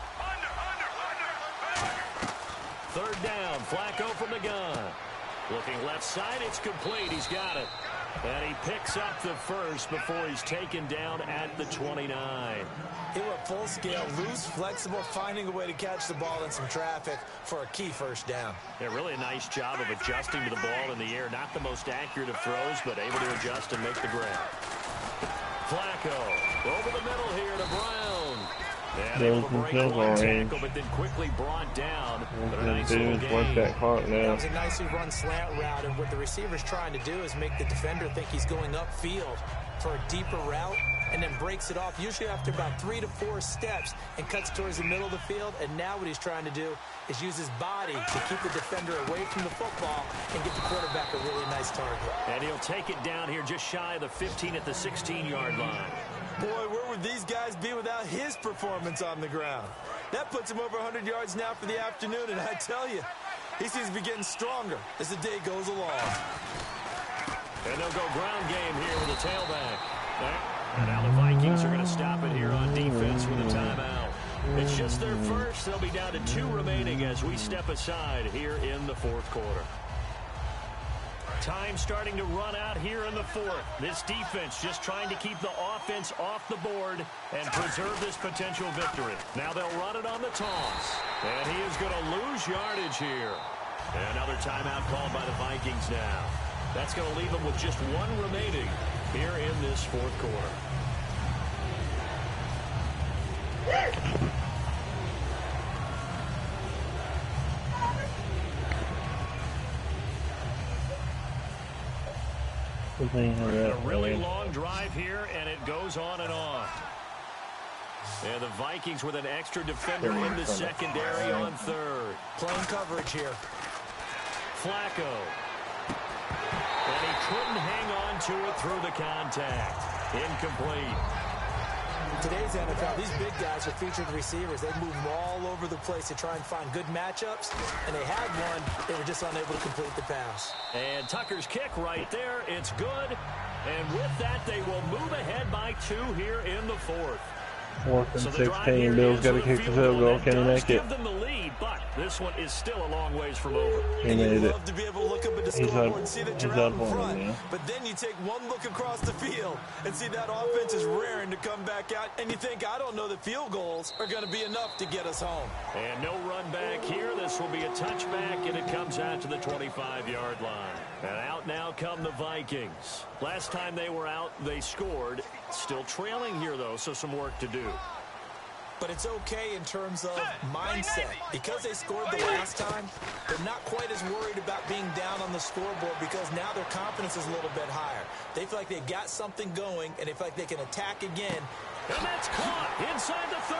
Third down, Flacco from the gun. Looking left side, it's complete. He's got it. And he picks up the first before he's taken down at the 29. He went full scale, loose, flexible, finding a way to catch the ball in some traffic for a key first down. Yeah, really a nice job of adjusting to the ball in the air. Not the most accurate of throws, but able to adjust and make the grab. Flacco over the middle here to Brown. And able to break one tackle, but then quickly brought down. But a nice little gain. That was a nicely run slant route, and what the receiver's trying to do is make the defender think he's going upfield for a deeper route, and then breaks it off, usually after about 3 to 4 steps, and cuts towards the middle of the field. And now what he's trying to do is use his body to keep the defender away from the football and get the quarterback a really nice target. And he'll take it down here just shy of the 15 at the 16-yard line. Boy, where would these guys be without his performance on the ground? That puts him over 100 yards now for the afternoon, and I tell you, he seems to be getting stronger as the day goes along. And they'll go ground game here with a tailback. And now the Vikings are going to stop it here on defense with a timeout. It's just their first. They'll be down to 2 remaining as we step aside here in the fourth quarter. Time starting to run out here in the fourth. This defense just trying to keep the offense off the board and preserve this potential victory. Now they'll run it on the toss. And he is going to lose yardage here. And another timeout called by the Vikings now. That's going to leave them with just 1 remaining here in this fourth quarter. A really long drive here, and it goes on and on. And the Vikings with an extra defender in the secondary on third. Playing coverage here. Flacco. And he couldn't hang on to it through the contact. Incomplete. In today's NFL, these big guys are featured receivers. They move all over the place to try and find good matchups, and they had one. They were just unable to complete the pass. And Tucker's kick right there. It's good. And with that, they will move ahead by 2 here in the fourth. Fourth and So the drive here 16. Bill's is got to with a kick the field field goal. that Can he does make it? give them the lead, but this one is still a long ways from over. He And made you it. love to be able to look up at the He's up. scoreboard and see that He's you're out up in on front. it, man. But then you take one look across the field and see that offense is raring to come back out. And you think, I don't know that field goals are going to be enough to get us home. And no run back here. This will be a touchback, and it comes out to the 25-yard line. And out now come the Vikings. Last time they were out, they scored. Still trailing here, though, so some work to do. But it's okay in terms of mindset. Because they scored the last time, they're not quite as worried about being down on the scoreboard because now their confidence is a little bit higher. They feel like they've got something going, and they feel like they can attack again. And that's caught inside the 30.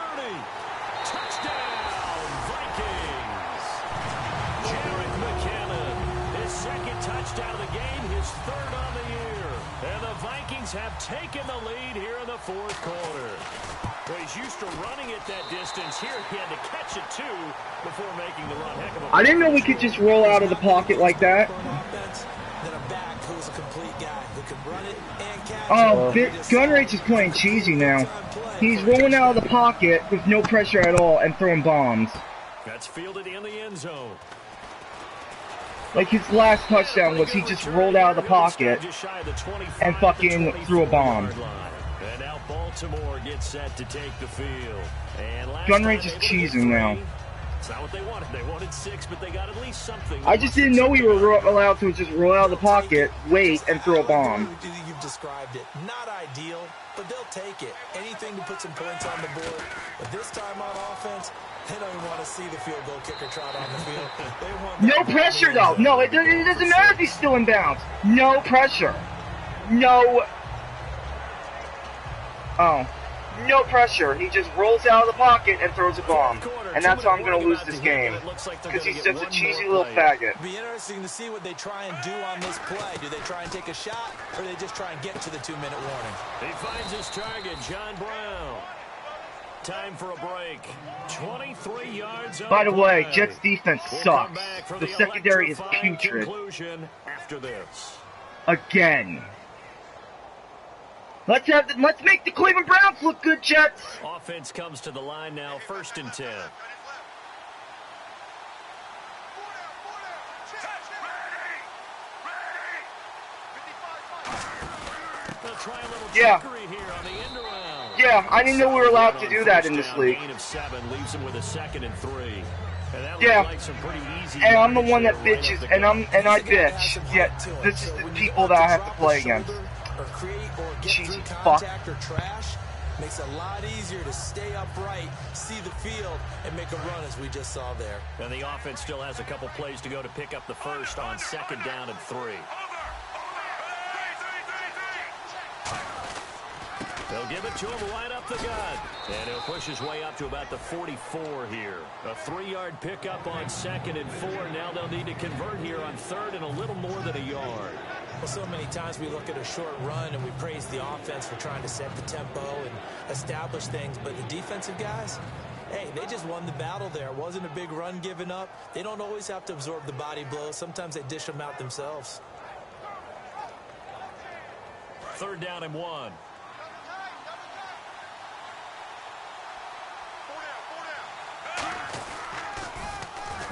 Touchdown, Vikings. Jared McKinnon, his second touchdown of the game, his third on the year. And the Vikings have taken the lead here in the fourth quarter. Well, he's used to running it that distance. Here he had to catch it, too, before making the run. Heck of a I didn't know we could just roll out of the pocket like that. Then a back who's a complete guy who can run it and catch Oh, it. Gunrage is playing cheesy now. He's rolling out of the pocket with no pressure at all and throwing bombs. That's fielded in the end zone. Like his last touchdown was he just rolled out of the pocket and fucking threw a bomb. And now Baltimore gets set to take the field. And Gunrage is cheesing now. It's not what they wanted. They wanted 6, but they got at least something. I just didn't know we were allowed to just roll out of the pocket, wait, and throw a bomb. You've described it. Not ideal, but they'll take it. Anything to put some points on the board. But this time on offense, they don't even want to see the field goal kicker trot on the field. They want No pressure, though. No, it doesn't matter if he's still in bounds. No pressure. No. Oh. No pressure. He just rolls out of the pocket and throws a bomb. And that's how I'm going to lose this game. Because he's just a cheesy little faggot. It'll be interesting to see what they try and do on this play. Do they try and take a shot, or do they just try and get to the 2-minute warning? He finds his target, John Brown. Time for a break. 23 yards. By the way, Jets defense sucks. The secondary is putrid. After this. Again. Let's make the Cleveland Browns look good, Jets. Offense comes to the line now, 1st and 10. They'll try a little trickery here on the end around. Yeah, I didn't know we were allowed to do that in this league. Gain of 7 leaves him with a 2nd and 3. And that Yeah, like some pretty easy and I'm the one that right bitches, off the and I bitch. Yeah, this is the people that I have to play against. Or create or get Cheesy through fuck. contact or trash makes it a lot easier to stay upright, see the field, and make a run as we just saw there. And the offense still has a couple plays to go to pick up the first on 2nd down and 3. They'll give it to him right up the gut. And he'll push his way up to about the 44 here. A 3-yard pickup on 2nd and 4. Now they'll need to convert here on 3rd and a little more than a yard. Well, so many times we look at a short run and we praise the offense for trying to set the tempo and establish things. But the defensive guys, hey, they just won the battle there. It wasn't a big run given up. They don't always have to absorb the body blows. Sometimes they dish them out themselves. 3rd down and 1.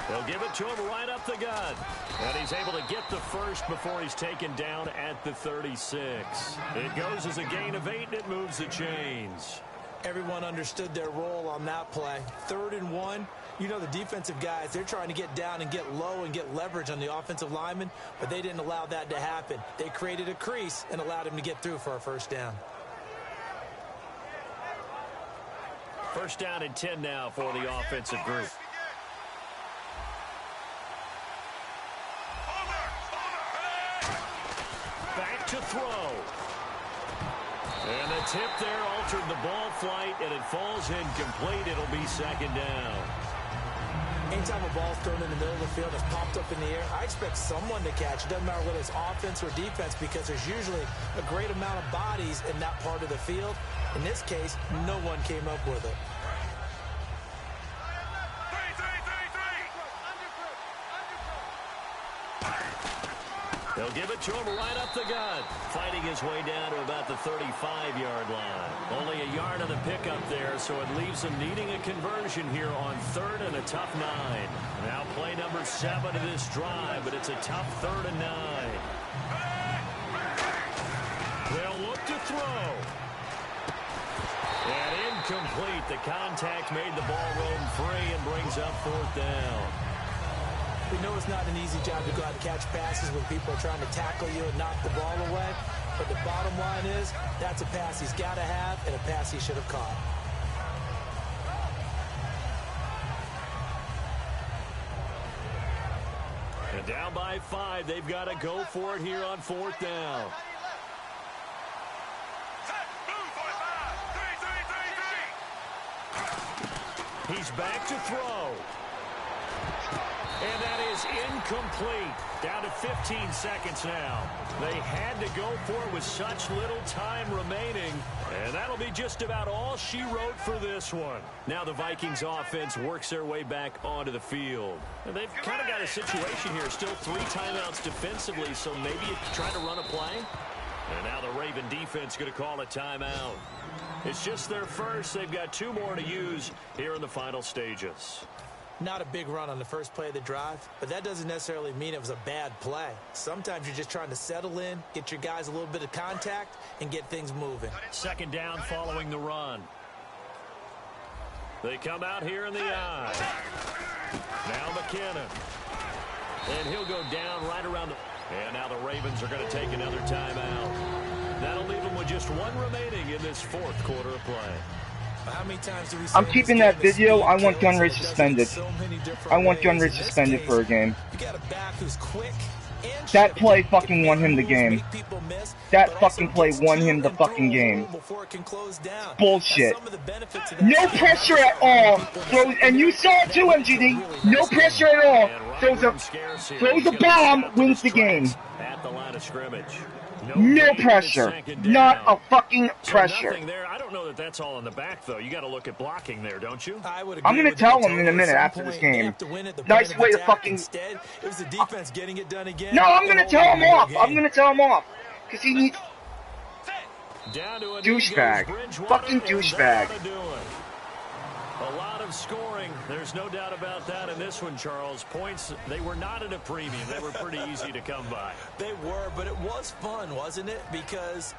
They'll give it to him right up the gut. And he's able to get the first before he's taken down at the 36. It goes as a gain of 8, and it moves the chains. Everyone understood their role on that play. 3rd and 1. You know the defensive guys, they're trying to get down and get low and get leverage on the offensive lineman, but they didn't allow that to happen. They created a crease and allowed him to get through for a 1st down. 1st down and 10 now for the offensive group. Back to throw. And the tip there altered the ball flight, and it falls incomplete. It'll be 2nd down. Anytime a ball's thrown in the middle of the field, it's popped up in the air, I expect someone to catch. It doesn't matter whether it's offense or defense because there's usually a great amount of bodies in that part of the field. In this case, no one came up with it. They'll give it to him right up the gut. Fighting his way down to about the 35-yard line. Only a yard on the pickup there, so it leaves him needing a conversion here on 3rd and a tough 9. Now play number 7 of this drive, but it's a tough 3rd and 9. They'll look to throw. And incomplete. The contact made the ball roam free and brings up 4th down. We know it's not an easy job to go out and catch passes when people are trying to tackle you and knock the ball away. But the bottom line is, that's a pass he's got to have and a pass he should have caught. And down by 5, they've got to go for it here on 4th down. He's back to throw. And that is incomplete. Down to 15 seconds now. They had to go for it with such little time remaining. And that'll be just about all she wrote for this one. Now the Vikings offense works their way back onto the field. And they've kind of got a situation here. Still 3 timeouts defensively, so maybe you try to run a play. And now the Raven defense going to call a timeout. It's just their first. They've got 2 more to use here in the final stages. Not a big run on the first play of the drive, but that doesn't necessarily mean it was a bad play. Sometimes you're just trying to settle in, get your guys a little bit of contact, and get things moving. 2nd down following the run. They come out here in the eye. Now McKinnon. And he'll go down right around the... And now the Ravens are going to take another timeout. That'll leave them with just 1 remaining in this 4th quarter of play. How many times do we I'm keeping that video. I want Gunray suspended. I want Gunray suspended for a game. You got a back who's quick and that play fucking won him the game. That fucking play won him the fucking game. Bullshit. No pressure at all. And you saw it too, MGD. No pressure at all. Throws a bomb, wins the game. At the line of scrimmage. No pressure. Not a fucking pressure. I don't know that that's all in the back, though. You got to look at blocking there, don't you? I'm going to tell him in a minute after this game. Nice way to fucking... It was the defense getting it done again. No, I'm going to tell him off. I'm going to tell him off. Because he needs... Douchebag. Fucking douchebag. A lot of scoring. There's no doubt about that in this one, Charles. Points, they were not at a premium. They were pretty easy to come by. They were, but it was fun, wasn't it? Because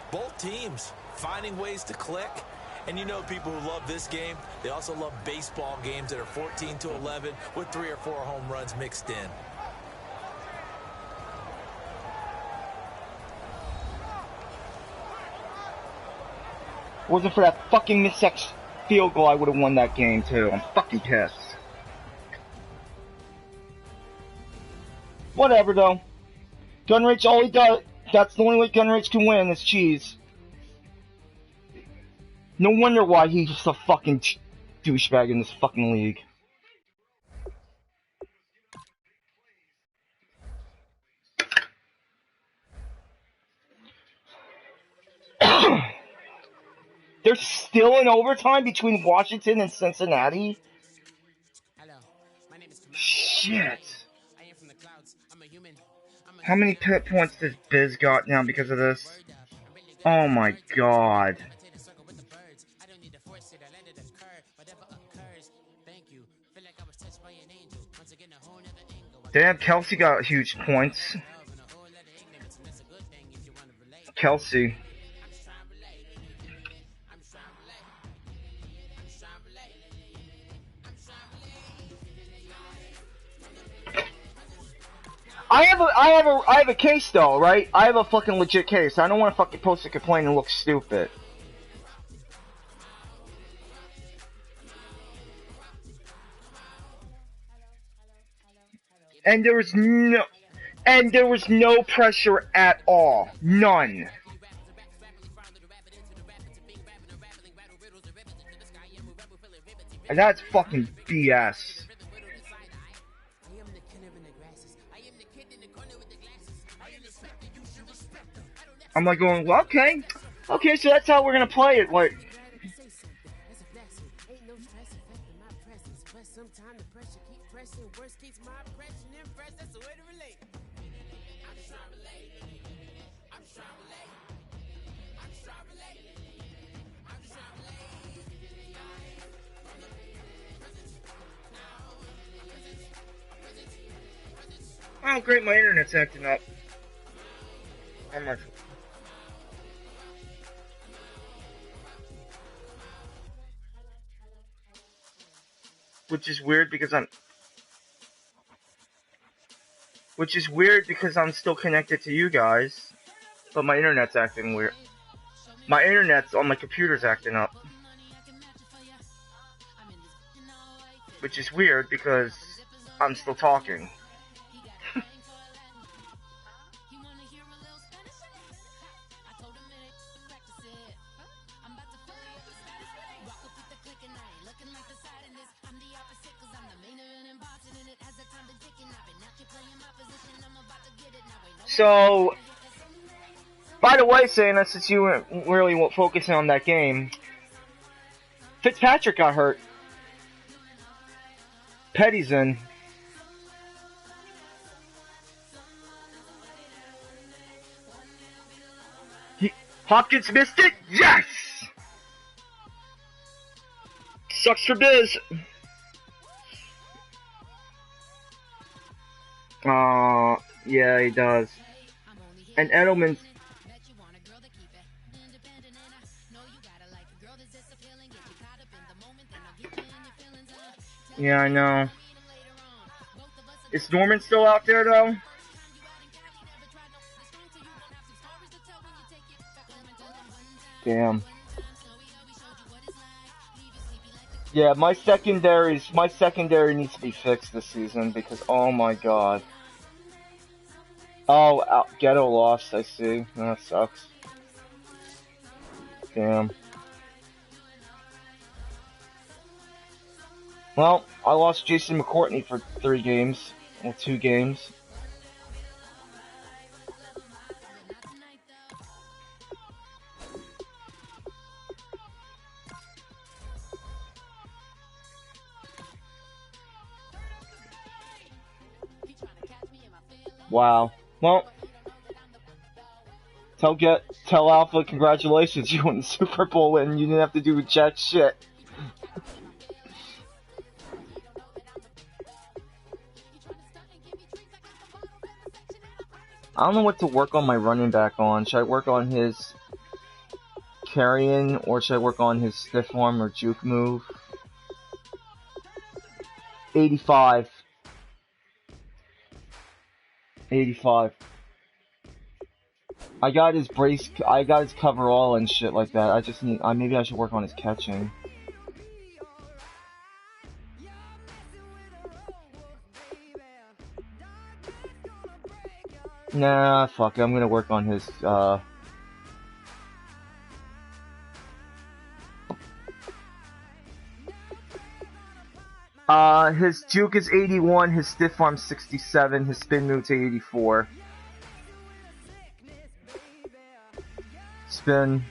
both teams finding ways to click. And you know people who love this game, they also love baseball games that are 14-11 with 3 or 4 home runs mixed in. Wasn't for that fucking missed field goal, I would have won that game too. I'm fucking pissed. Whatever though. Gunrich, all he does, that's the only way Gunrich can win is cheese. No wonder why he's just a fucking douchebag in this fucking league. There's still an overtime between Washington and Cincinnati? Shit. How many pit points does Biz got now because of this? Oh my god. Damn, Kelsey got huge points. Kelsey. I have a case though, right? I have a fucking legit case. I don't want to fucking post a complaint and look stupid. And there was no pressure at all. None. And that's fucking BS. I'm like going, well, okay, so that's how we're gonna play it. Like, Oh, great, my internet's acting up. On my... Which is weird because I'm still connected to you guys, but my internet's acting weird. My internet's on my computer's acting up. Which is weird because I'm still talking. So, by the way, Sana, since you weren't really focusing on that game, Fitzpatrick got hurt. Petty's in. Hopkins missed it? Yes! Sucks for Biz. Yeah, he does. And Edelman's... Yeah, I know. Is Norman still out there, though? Damn. Yeah, my secondary needs to be fixed this season because, oh my god. Oh, Ghetto lost, I see. That sucks. Damn. Well, I lost Jason McCourtney for 3 games. Well, 2 games. Wow. Well, tell Alpha congratulations, you won the Super Bowl and you didn't have to do jack shit. I don't know what to work on my running back on. Should I work on his carrying or should I work on his stiff arm or juke move? 85. 85. I got his coverall and shit like that. I just need, maybe I should work on his catching. Nah, fuck it, I'm gonna work on his, his juke is 81, his stiff arm's 67, his spin move's 84. Spin.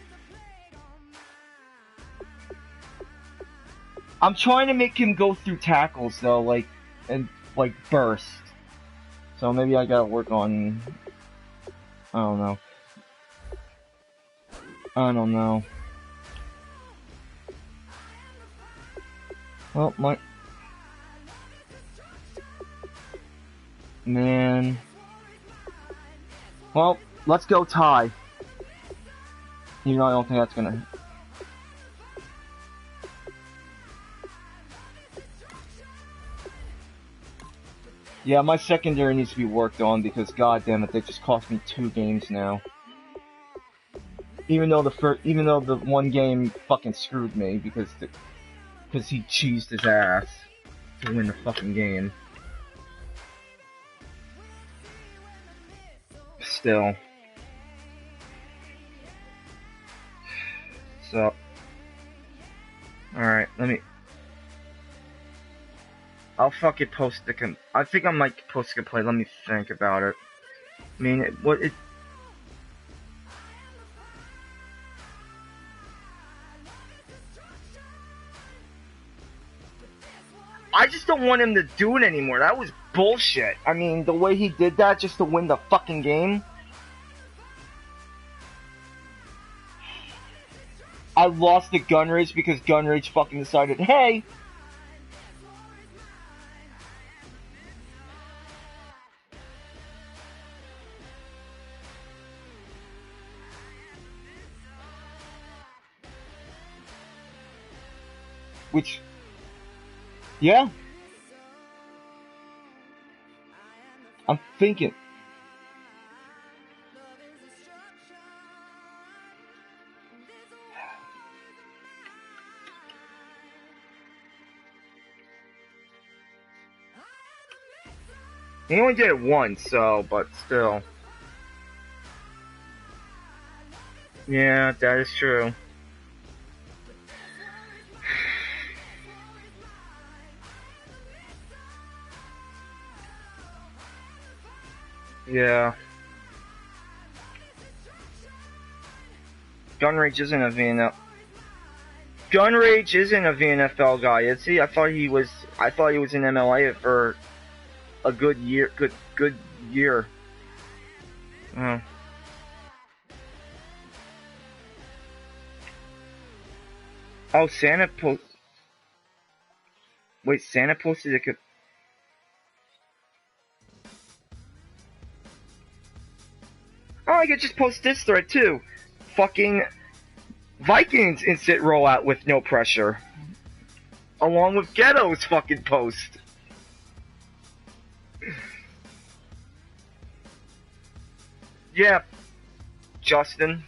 I'm trying to make him go through tackles though, and burst. So maybe I gotta work on, I don't know. Well, man. Well, let's go tie. Even though I don't think that's gonna... Yeah, my secondary needs to be worked on because, goddamn it, they just cost me 2 games now. Even though the one game fucking screwed me because he cheesed his ass to win the fucking game. Still. So. Alright, I'll fucking post I think I might post a complaint. Let me think about it. I mean, I just don't want him to do it anymore. That was bullshit. I mean, the way he did that just to win the fucking game. I lost the gun rage because gun rage fucking decided, hey. Which, yeah. I'm thinking. He only did it once, so, but still. Yeah, that is true. Yeah. Gun Rage isn't a VNF. Gun Rage isn't a VNFL guy, is he? I thought he was in MLA for a good year. Good year. Oh. Oh, Santa post. Wait, Santa posted a. Oh, I could just post this thread too. Fucking Vikings instant rollout with no pressure. Along with Ghetto's fucking post. Yeah, Justin.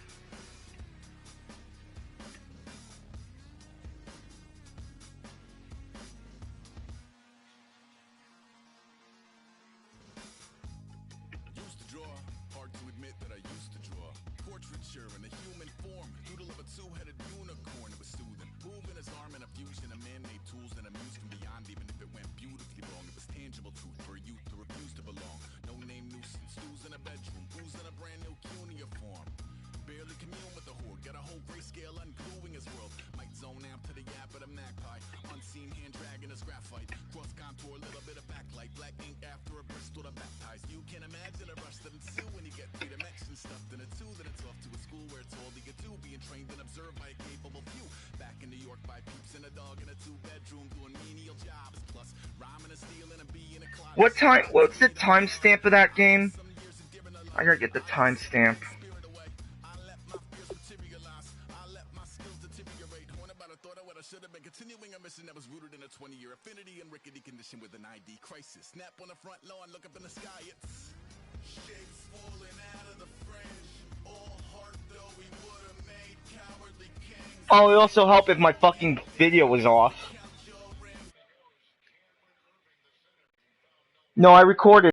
What time? What's the timestamp of that game? I gotta get the timestamp. Oh, it also helped if my fucking video was off. No, I recorded.